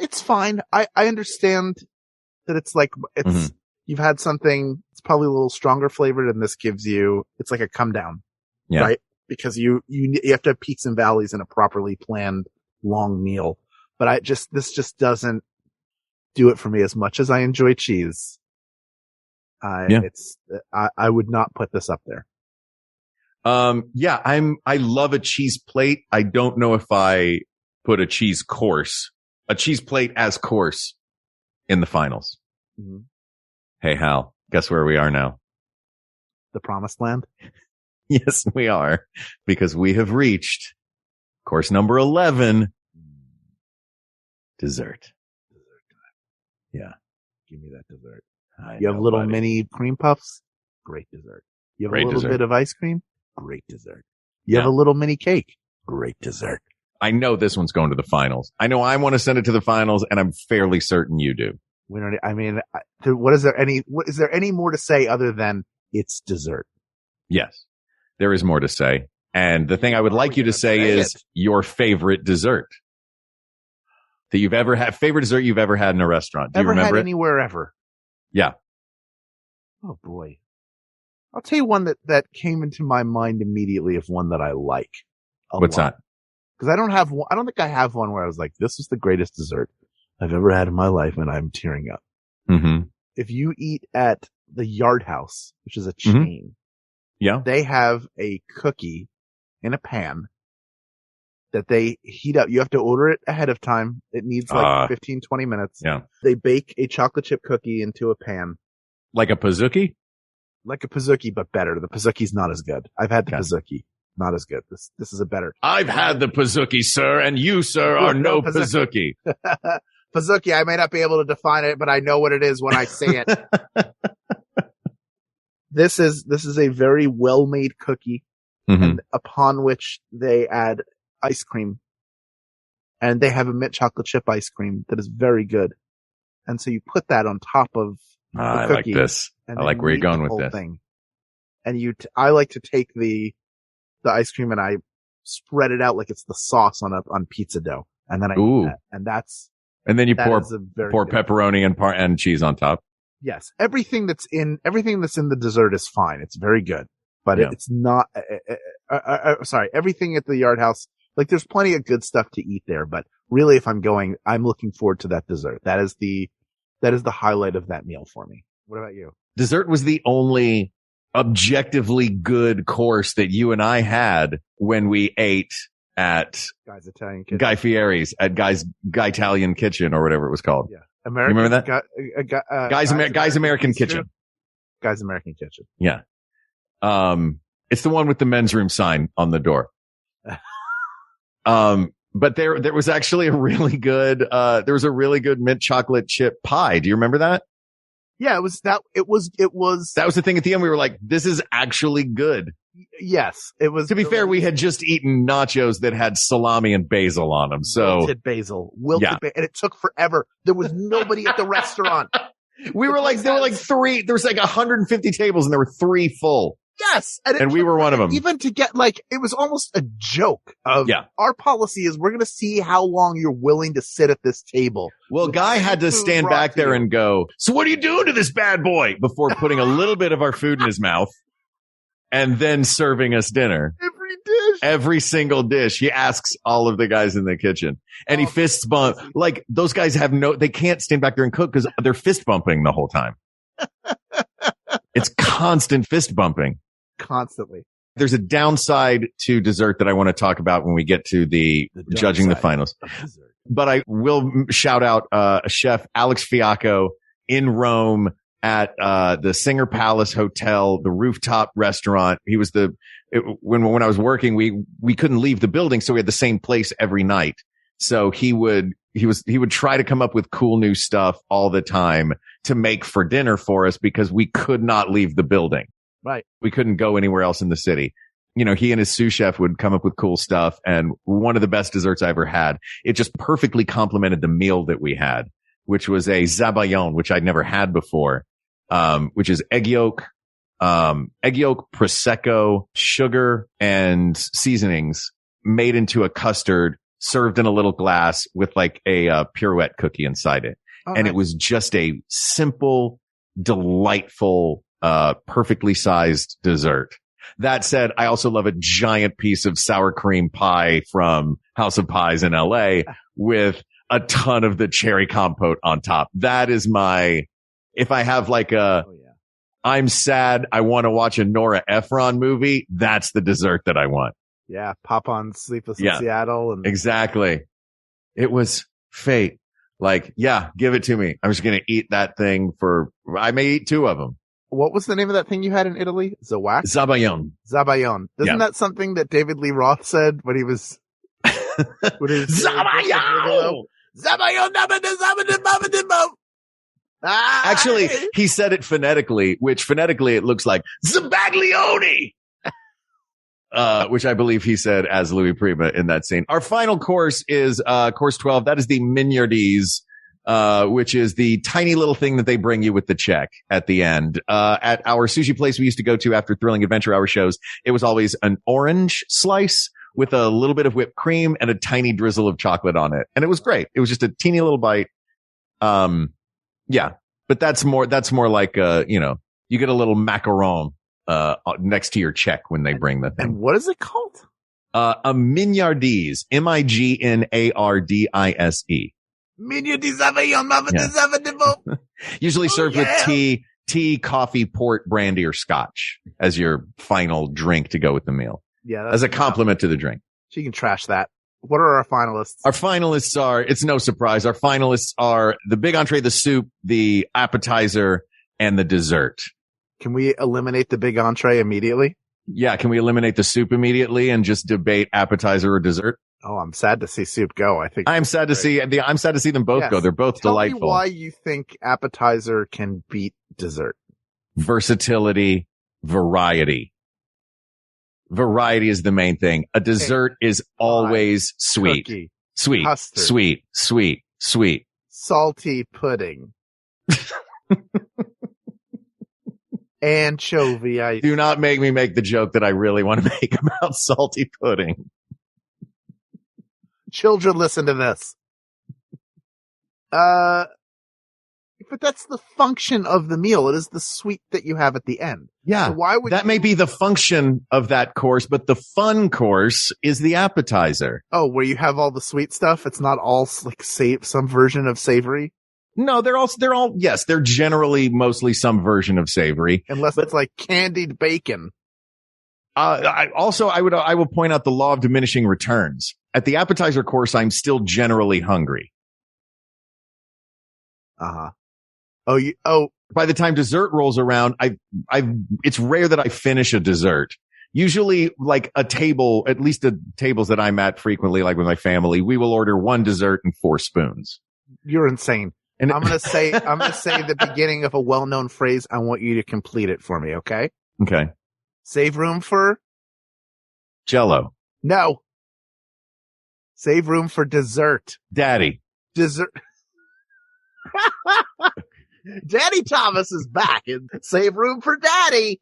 It's fine. I understand that it's like, you've had something, it's probably a little stronger flavored, and this gives you, it's like a come down. Yeah. Right? Because you have to have peaks and valleys in a properly planned long meal. But this just doesn't do it for me as much as I enjoy cheese. I would not put this up there. I love a cheese plate. I don't know if I put a cheese plate as course in the finals. Mm-hmm. Hey, Hal, guess where we are now? The promised land? Yes, we are, because we have reached course number 11, dessert. Yeah. Give me that dessert. You have little mini cream puffs? Great dessert. You have a little bit of ice cream? Great dessert. You have a little mini cake? Great dessert. I know this one's going to the finals. I know I want to send it to the finals, and I'm fairly certain you do. Is there any more to say other than it's dessert? Yes, there is more to say. And the thing I would like you to say is your favorite dessert that you've ever had, favorite dessert you've ever had in a rrestaurant. Do you remember it? Anywhere ever? Yeah. Oh boy. I'll tell you one that came into my mind immediately of one that I like. What's that? Because I don't think I have one where I was like, this was the greatest dessert I've ever had in my life, and I'm tearing up. Mm-hmm. If you eat at the Yard House, which is a chain, they have a cookie in a pan that they heat up. You have to order it ahead of time. It needs 15, 20 minutes. Yeah. They bake a chocolate chip cookie into a pan. Like a Pizookie? Like a Pizookie, but better. The Pizzookie's not as good. I've had the Pizookie. Not as good. This is a better. I've had the Pizookie, sir, and you, sir, are no Pizookie. Pizookie, I may not be able to define it, but I know what it is when I say it. This is a very well-made cookie, and upon which they add ice cream. And they have a mint chocolate chip ice cream that is very good. And so you put that on top of the cookie. I like this. I like where you're going with this. Thing. And I like to take the ice cream and I spread it out like it's the sauce on pizza dough. And then I eat that. And then you pour pepperoni and cheese on top. Yes. Everything that's in the dessert is fine. It's very good, but it's not, sorry, everything at the Yard House, like there's plenty of good stuff to eat there, but really if I'm going, I'm looking forward to that dessert. That is the highlight of that meal for me. What about you? Dessert was the only objectively good course that you and I had when we ate at Guy's Italian Kitchen. Guy Fieri's at Guy Italian Kitchen or whatever it was called. Yeah. You remember that? Guy's American Kitchen. Guy's American Kitchen. Yeah. It's the one with the men's room sign on the door. But there was actually a really good mint chocolate chip pie. Do you remember that? Yeah, it was that was the thing at the end. We were like, this is actually good. Yes, it was. To be fair, we had just eaten nachos that had salami and basil on them. So wilted basil, and it took forever. There was nobody at the restaurant. There were like 150 tables and there were 3 full. Yes. And we were one of them. Even to get it was almost a joke of our policy is we're going to see how long you're willing to sit at this table. Well, Guy had to stand back there and go, so what are you doing to this bad boy? Before putting a little bit of our food in his mouth and then serving us dinner. Every dish. Every single dish. He asks all of the guys in the kitchen and he fist bump. Like those guys they can't stand back there and cook because they're fist bumping the whole time. It's constant fist bumping. Constantly. There's a downside to dessert that I want to talk about when we get to the judging the finals. But I will shout out Chef Alex Fiacco in Rome at the Singer Palace Hotel, the rooftop restaurant. He was when I was working, we couldn't leave the building, so we had the same place every night. So he would try to come up with cool new stuff all the time to make for dinner for us because we could not leave the building. Right. We couldn't go anywhere else in the city. He and his sous chef would come up with cool stuff. And one of the best desserts I ever had, it just perfectly complemented the meal that we had, which was a zabayon, which I'd never had before, which is egg yolk, Prosecco, sugar and seasonings made into a custard served in a little glass with like a pirouette cookie inside it. And it was just a simple, delightful, perfectly sized dessert. That said, I also love a giant piece of sour cream pie from House of Pies in LA with a ton of the cherry compote on top. That is if I have like I'm sad, I want to watch a Nora Ephron movie, that's the dessert that I want. Yeah. Pop on Sleepless in Seattle. Exactly. It was fate. Like, give it to me. I'm just going to eat that thing I may eat 2 of them. What was the name of that thing you had in Italy? Zabayon. Isn't that something that David Lee Roth said when he was Zabayon! Zabayon! Actually, he said it phonetically, which phonetically it looks like Zabaglione. Which I believe he said as Louis Prima in that scene. Our final course is course 12. That is the mignardises, which is the tiny little thing that they bring you with the check at the end. At our sushi place we used to go to after Thrilling Adventure Hour shows, it was always an orange slice with a little bit of whipped cream and a tiny drizzle of chocolate on it. And it was great. It was just a teeny little bite. But that's more like, you get a little macaron, next to your check when they bring the thing. And what is it called? A mignardise, Mignardise. Usually served with tea, coffee, port, brandy, or scotch as your final drink to go with the meal. Yeah. As a compliment to the drink. So you can trash that. What are our finalists? Our finalists are, it's no surprise, our finalists are the big entree, the soup, the appetizer, and the dessert. Can we eliminate the big entree immediately? Yeah. Can we eliminate the soup immediately and just debate appetizer or dessert? Oh, I'm sad to see soup go. I'm sad to see them both go. They're both delightful. Tell me why you think appetizer can beat dessert. Versatility, variety. Variety is the main thing. A dessert is always sweet. Cookie, sweet, custard, sweet. Salty pudding. Anchovy ice. Do not make me make the joke that I really want to make about salty pudding. children listen to this. But that's the function of the meal. It is the sweet that you have at the end. Yeah. So why would that may be the function of that course, but the fun course is the appetizer. Oh, where you have all the sweet stuff? It's not all like some version of savory? No, they're all, yes, they're generally mostly some version of savory. Unless it's like candied bacon. I will point out the law of diminishing returns. At the appetizer course, I'm still generally hungry. Uh-huh. By the time dessert rolls around, it's rare that I finish a dessert. Usually like a table, at least the tables that I'm at frequently, like with my family, we will order one dessert and 4 spoons. You're insane. And I'm going to say the beginning of a well-known phrase. I want you to complete it for me. Okay. Okay. Save room for Jell-O. No. Save room for dessert. Daddy. Dessert. Daddy Thomas is back and save room for Daddy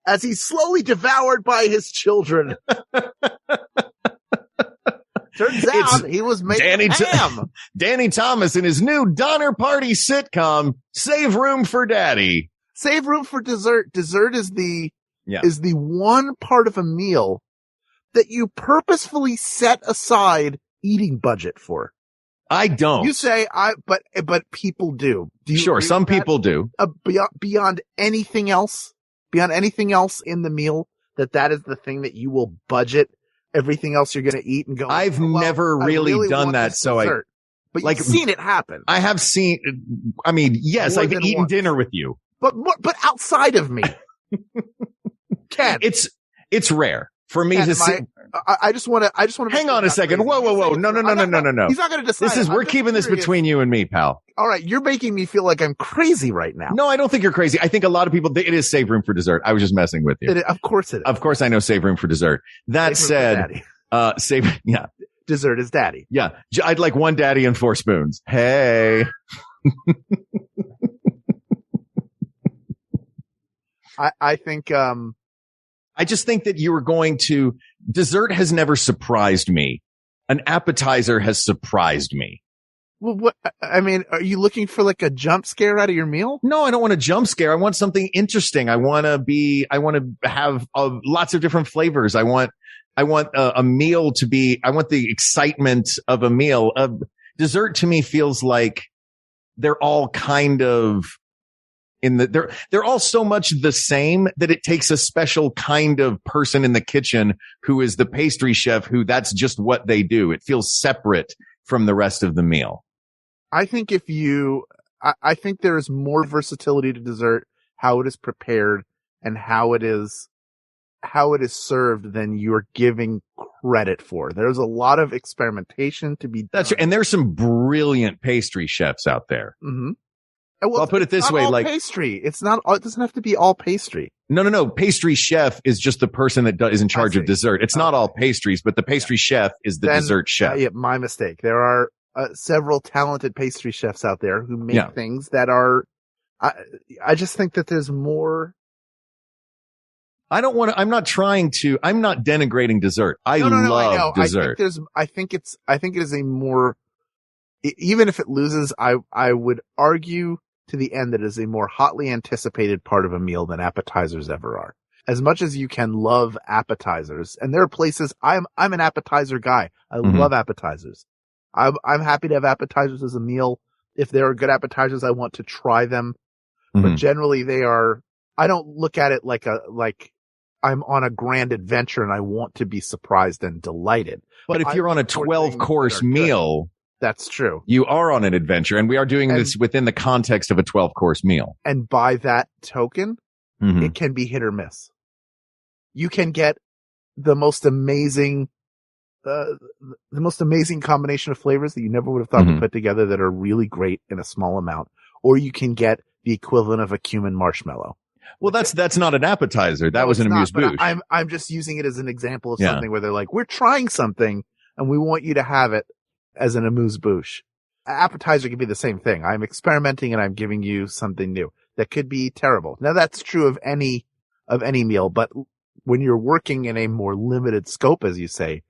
as he's slowly devoured by his children. Turns out he was making ham. Danny Thomas in his new Donner Party sitcom, Save Room for Daddy. Save room for dessert. Dessert is the one part of a meal that you purposefully set aside eating budget for. I don't. You say but people do. Sure, some people do. Beyond anything else in the meal, that is the thing that you will budget everything else you're going to eat and go. I've never really done that, so dessert. But you've seen it happen. I have seen. I mean, yes, I've eaten dinner with you, but outside of me, Ken, it's rare for me to see. I just want to hang on a second. Whoa. No. He's not going to decide. We're keeping this between you and me, pal. All right. You're making me feel like I'm crazy right now. No, I don't think you're crazy. I think a lot of people, it is save room for dessert. I was just messing with you. Of course it is. Of course I know save room for dessert. That said, yeah. Dessert is daddy. Yeah. I'd like 1 daddy and 4 spoons. Hey. I think, I just think that you were going to, dessert has never surprised me. An appetizer has surprised me. Well, what, I mean, are you looking for like a jump scare out of your meal? No, I don't want a jump scare. I want something interesting. I want to have lots of different flavors. I want a meal to be, I want the excitement of a meal. Dessert to me feels like they're all kind of they're all so much the same that it takes a special kind of person in the kitchen who is the pastry chef, who that's just what they do. It feels separate from the rest of the meal. I think I think there is more versatility to dessert, how it is prepared and how it is served than you're giving credit for. There's a lot of experimentation to be done. That's right. And there's some brilliant pastry chefs out there. Mm-hmm. Well, I'll put it this way, like pastry. It doesn't have to be all pastry. No. Pastry chef is just the person that is in charge of dessert. It's not all pastries, but the pastry chef is the dessert chef. Yeah, my mistake. There are several talented pastry chefs out there who make things that are, I just think that there's more. I'm not denigrating dessert. I love dessert. I think it is a more, even if it loses, I would argue to the end that it is a more hotly anticipated part of a meal than appetizers ever are. As much as you can love appetizers, and there are places, I'm an appetizer guy. I love appetizers. I'm happy to have appetizers as a meal. If there are good appetizers, I want to try them. But generally I don't look at it like I'm on a grand adventure and I want to be surprised and delighted. But if you're on a 12-course meal, that's true. You are on an adventure, and we are doing this within the context of a 12-course meal. And by that token, it can be hit or miss. You can get the most amazing combination of flavors that you never would have thought to put together that are really great in a small amount, or you can get the equivalent of a cumin marshmallow. Well, that's not an appetizer. That was an amuse-bouche. I'm just using it as an example of something where they're like, we're trying something and we want you to have it as an amuse-bouche. Appetizer can be the same thing. I'm experimenting and I'm giving you something new that could be terrible. Now that's true of any meal, but when you're working in a more limited scope, as you say,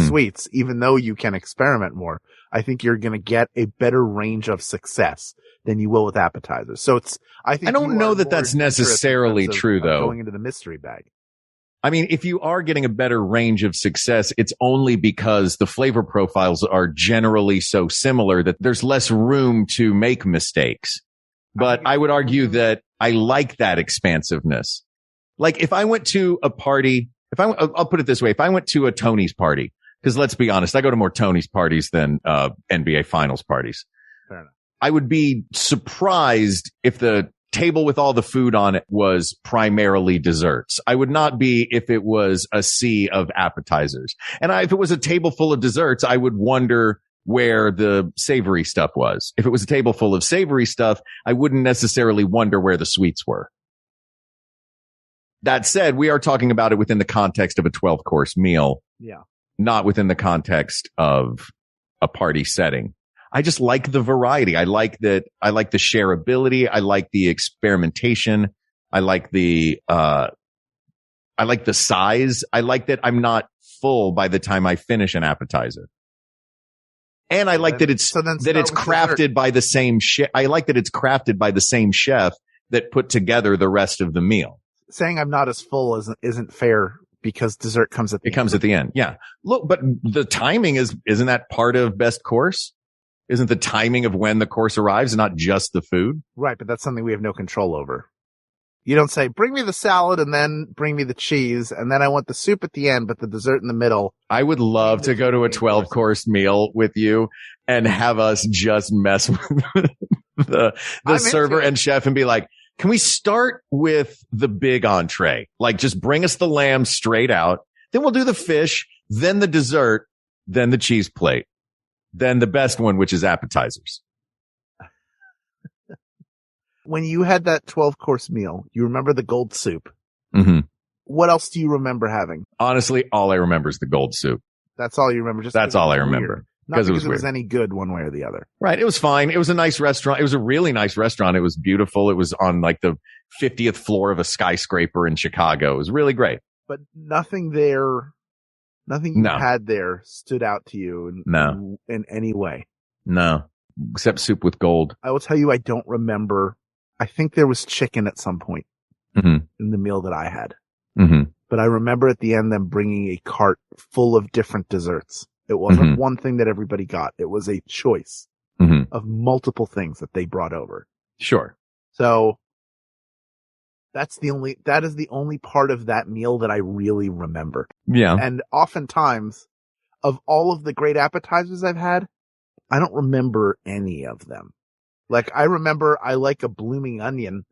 sweets, even though you can experiment more. I think you're going to get a better range of success than you will with appetizers. So I don't know that that's necessarily true, though. Going into the mystery bag. I mean, if you are getting a better range of success, it's only because the flavor profiles are generally so similar that there's less room to make mistakes. But I would argue that I like that expansiveness. Like if I went to a party, I'll put it this way. If I went to a Tony's party, because let's be honest, I go to more Tony's parties than NBA finals parties. Fair enough. I would be surprised if the table with all the food on it was primarily desserts. I would not be if it was a sea of appetizers. And if it was a table full of desserts, I would wonder where the savory stuff was. If it was a table full of savory stuff, I wouldn't necessarily wonder where the sweets were. That said, we are talking about it within the context of a 12-course meal. Yeah. Not within the context of a party setting. I just like the variety. I like the shareability. I like the experimentation. I like the size. I like that I'm not full by the time I finish an appetizer. And I like that it's crafted by the same chef. I like that it's crafted by the same chef that put together the rest of the meal. Saying I'm not as full isn't fair because dessert comes at the end. It comes at the end. Yeah. Look, but the timing isn't that part of best course? Isn't the timing of when the course arrives not just the food? Right, but that's something we have no control over. You don't say, bring me the salad and then bring me the cheese, and then I want the soup at the end, but the dessert in the middle. I would love to go to a 12-course meal with you and have us just mess with the server and chef and be like, can we start with the big entree? Like, just bring us the lamb straight out. Then we'll do the fish, then the dessert, then the cheese plate. Then the best one, which is appetizers. When you had that 12-course meal, you remember the gold soup. Mm-hmm. What else do you remember having? Honestly, all I remember is the gold soup. That's all you remember? That's all I remember. Not because it was any good one way or the other. Right. It was fine. It was a nice restaurant. It was a really nice restaurant. It was beautiful. It was on like the 50th floor of a skyscraper in Chicago. It was really great. But nothing you had there stood out to you in any way. No, except soup with gold. I will tell you, I don't remember. I think there was chicken at some point in the meal that I had. Mm-hmm. But I remember at the end them bringing a cart full of different desserts. It wasn't one thing that everybody got. It was a choice of multiple things that they brought over. Sure. So that is the only part of that meal that I really remember. Yeah. And oftentimes of all of the great appetizers I've had, I don't remember any of them. Like I remember I like a blooming onion.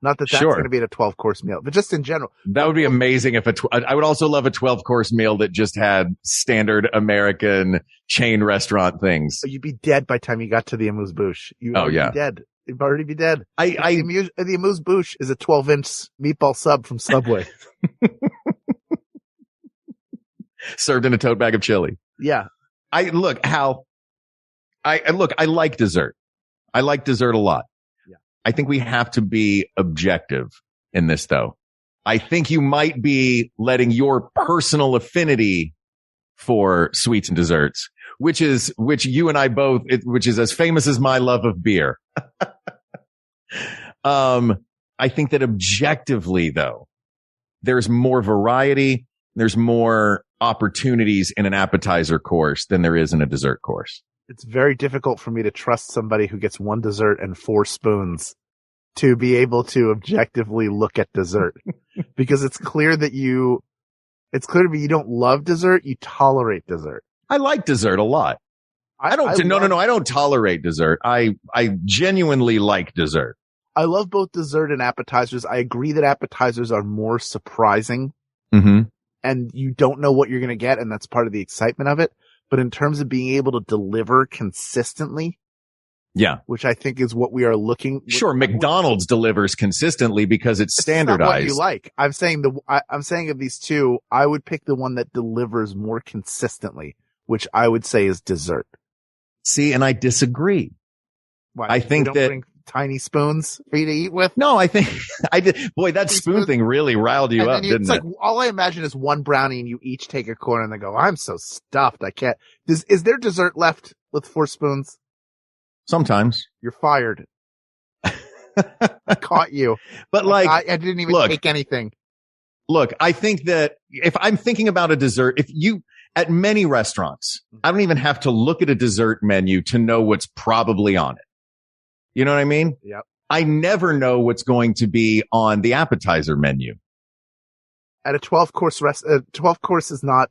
Not that that's going to be at a 12-course meal, but just in general. That would be amazing if I would also love a 12-course meal that just had standard American chain restaurant things. You'd be dead by the time you got to the amuse-bouche. You'd be dead. You'd already be dead. The amuse-bouche is a 12-inch meatball sub from Subway. Served in a tote bag of chili. Yeah. I like dessert. I like dessert a lot. I think we have to be objective in this, though. I think you might be letting your personal affinity for sweets and desserts, which you and I both, which is as famous as my love of beer. I think that objectively, though, there's more variety. There's more opportunities in an appetizer course than there is in a dessert course. It's very difficult for me to trust somebody who gets one dessert and 4 spoons to be able to objectively look at dessert because it's clear to me you don't love dessert. You tolerate dessert. I like dessert a lot. I don't tolerate dessert. I genuinely like dessert. I love both dessert and appetizers. I agree that appetizers are more surprising and you don't know what you're going to get. And that's part of the excitement of it. But in terms of being able to deliver consistently, which I think is what we are looking. Sure, McDonald's delivers consistently because it's standardized. Not what you like. I'm saying of these two, I would pick the one that delivers more consistently, which I would say is dessert. See, and I disagree. Why? I think that tiny spoons for you to eat with? No, I think I did. Boy, that spoon thing really riled you up, didn't it? Like, all I imagine is one brownie and you each take a corner and they go, I'm so stuffed. I can't. Is there dessert left with 4 spoons? Sometimes. You're fired. I caught you. But like, I didn't even take anything. Look, I think that if I'm thinking about a dessert, at many restaurants, I don't even have to look at a dessert menu to know what's probably on it. You know what I mean? Yep. I never know what's going to be on the appetizer menu. At a 12-course 12 course is not,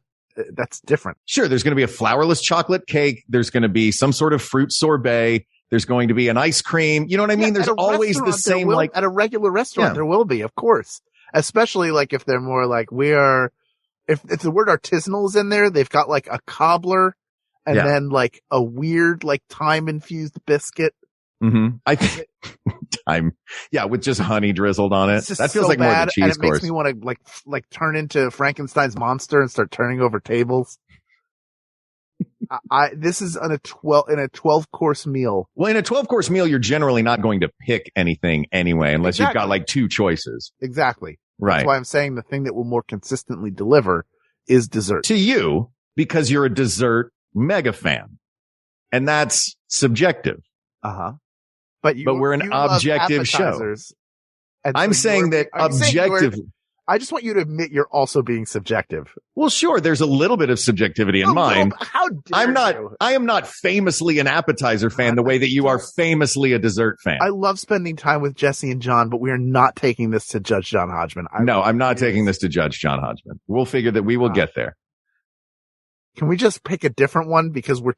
that's different. Sure. There's going to be a flourless chocolate cake. There's going to be some sort of fruit sorbet. There's going to be an ice cream. You know what I mean? There's always the same, at a regular restaurant, there will be, of course. Especially like if they're more like if the word artisanal is in there, they've got like a cobbler and then like a weird, like thyme infused biscuit. Mm-hmm. I think with just honey drizzled on it. That feels like more of a cheese and it course. Makes me want to like turn into Frankenstein's monster and start turning over tables. This is in a 12-course meal. Well, in a 12-course meal, you're generally not going to pick anything anyway, unless you've got like 2 choices. Exactly. Right. That's why I'm saying the thing that will more consistently deliver is dessert. To you, because you're a dessert mega fan. And that's subjective. Uh-huh. But we're an objective show. I'm saying that objectively. I just want you to admit you're also being subjective. Well, sure. There's a little bit of subjectivity in mine. How dare you? I am not famously an appetizer fan the way that you are famously a dessert fan. I love spending time with Jesse and John, but we are not taking this to Judge John Hodgman. No, I'm not taking this to Judge John Hodgman. We'll figure that we will get there. Can we just pick a different one? Because we're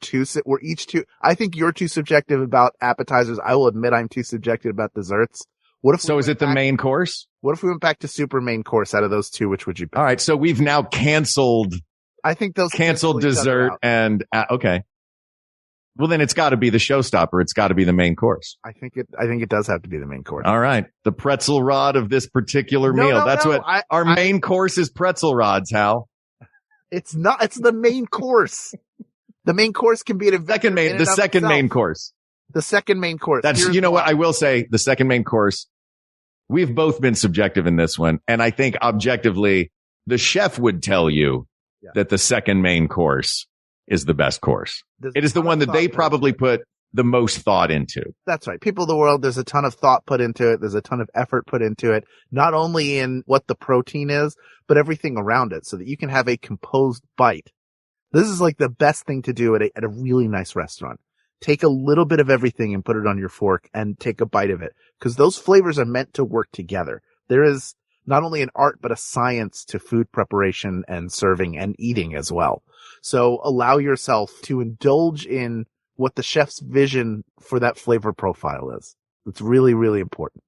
each too, I think you're too subjective about appetizers. I will admit I'm too subjective about desserts. Is it the main course? What if we went back to super main course out of those 2? Which would you pick? All right. So we've now canceled. I think those canceled dessert and okay. Well, then it's got to be the showstopper. It's got to be the main course. I think it does have to be the main course. All right. The pretzel rod of this particular meal. That's what our main course is. Pretzel rods, Hal. It's not. It's the main course. The main course can be the second main course. The second main course. What I will say, the second main course, we've both been subjective in this one. And I think objectively, the chef would tell you that the second main course is the best course. It is the one that they probably put the most thought into. That's right. People of the world, there's a ton of thought put into it. There's a ton of effort put into it, not only in what the protein is, but everything around it so that you can have a composed bite. This is like the best thing to do at a really nice restaurant. Take a little bit of everything and put it on your fork and take a bite of it, because those flavors are meant to work together. There is not only an art, but a science to food preparation and serving and eating as well. So allow yourself to indulge in what the chef's vision for that flavor profile is. It's really, really important.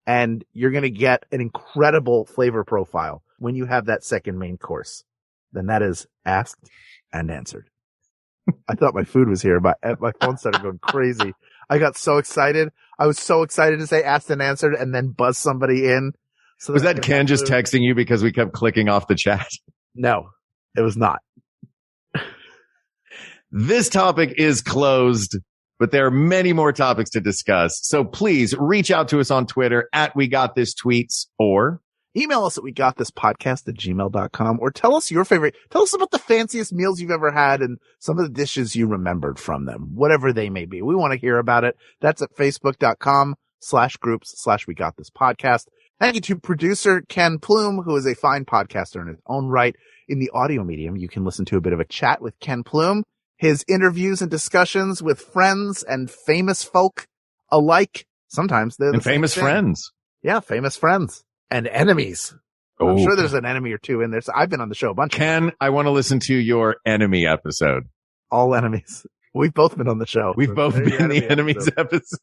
And you're going to get an incredible flavor profile when you have that second main course. Then that is asked and answered. I thought my food was here, but my phone started going crazy. I got so excited. I was so excited to say asked and answered and then buzz somebody in. So was that Ken just texting you because we kept clicking off the chat? No, it was not. This topic is closed, but there are many more topics to discuss. So please reach out to us on Twitter at WeGotThisTweets or email us at WeGotThisPodcast@gmail.com or tell us your favorite. Tell us about the fanciest meals you've ever had and some of the dishes you remembered from them, whatever they may be. We want to hear about it. That's at Facebook.com/groups/WeGotThisPodcast. Thank you to producer Ken Plume, who is a fine podcaster in his own right. In the audio medium, you can listen to a bit of a chat with Ken Plume, his interviews and discussions with friends and famous folk alike. Sometimes they're the famous friends. Yeah, famous friends and enemies. Oh. I'm sure there's an enemy or two in there. So I've been on the show a bunch. Ken, I want to listen to your enemy episode. All enemies. We've both been on the show. We've both been the enemies episode.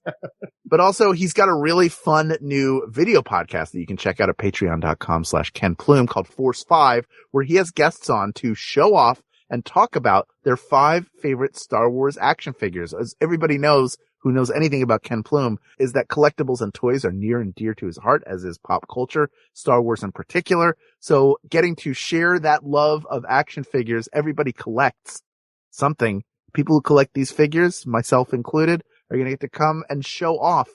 But also, he's got a really fun new video podcast that you can check out at patreon.com/Ken Plume called Force 5, where he has guests on to show off and talk about their 5 favorite Star Wars action figures. As everybody knows, who knows anything about Ken Plume, is that collectibles and toys are near and dear to his heart, as is pop culture, Star Wars in particular. So getting to share that love of action figures, everybody collects something. People who collect these figures, myself included, are going to get to come and show off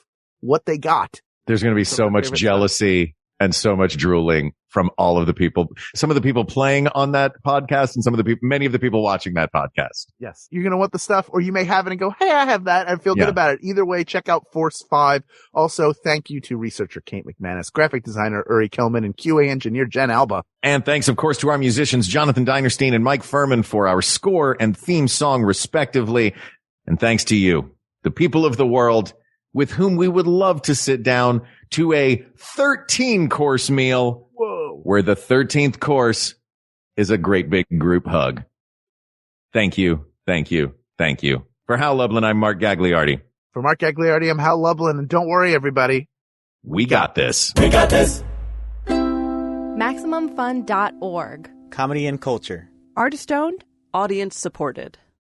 what they got. There's going to be so much jealousy and so much drooling from all of the people, some of the people playing on that podcast and many of the people watching that podcast. Yes. You're going to want the stuff, or you may have it and go, hey, I have that, and feel good about it. Either way, check out Force 5. Also, thank you to researcher Kate McManus, graphic designer Uri Kelman, and QA engineer Jen Alba. And thanks, of course, to our musicians, Jonathan Dinerstein and Mike Furman, for our score and theme song, respectively. And thanks to you, the people of the world, with whom we would love to sit down to a 13-course meal. Whoa. Where the 13th course is a great big group hug. Thank you. Thank you. Thank you. For Hal Lublin, I'm Mark Gagliardi. For Mark Gagliardi, I'm Hal Lublin. And don't worry, everybody. We got this. We got this. MaximumFun.org. Comedy and culture. Artist owned. Audience supported.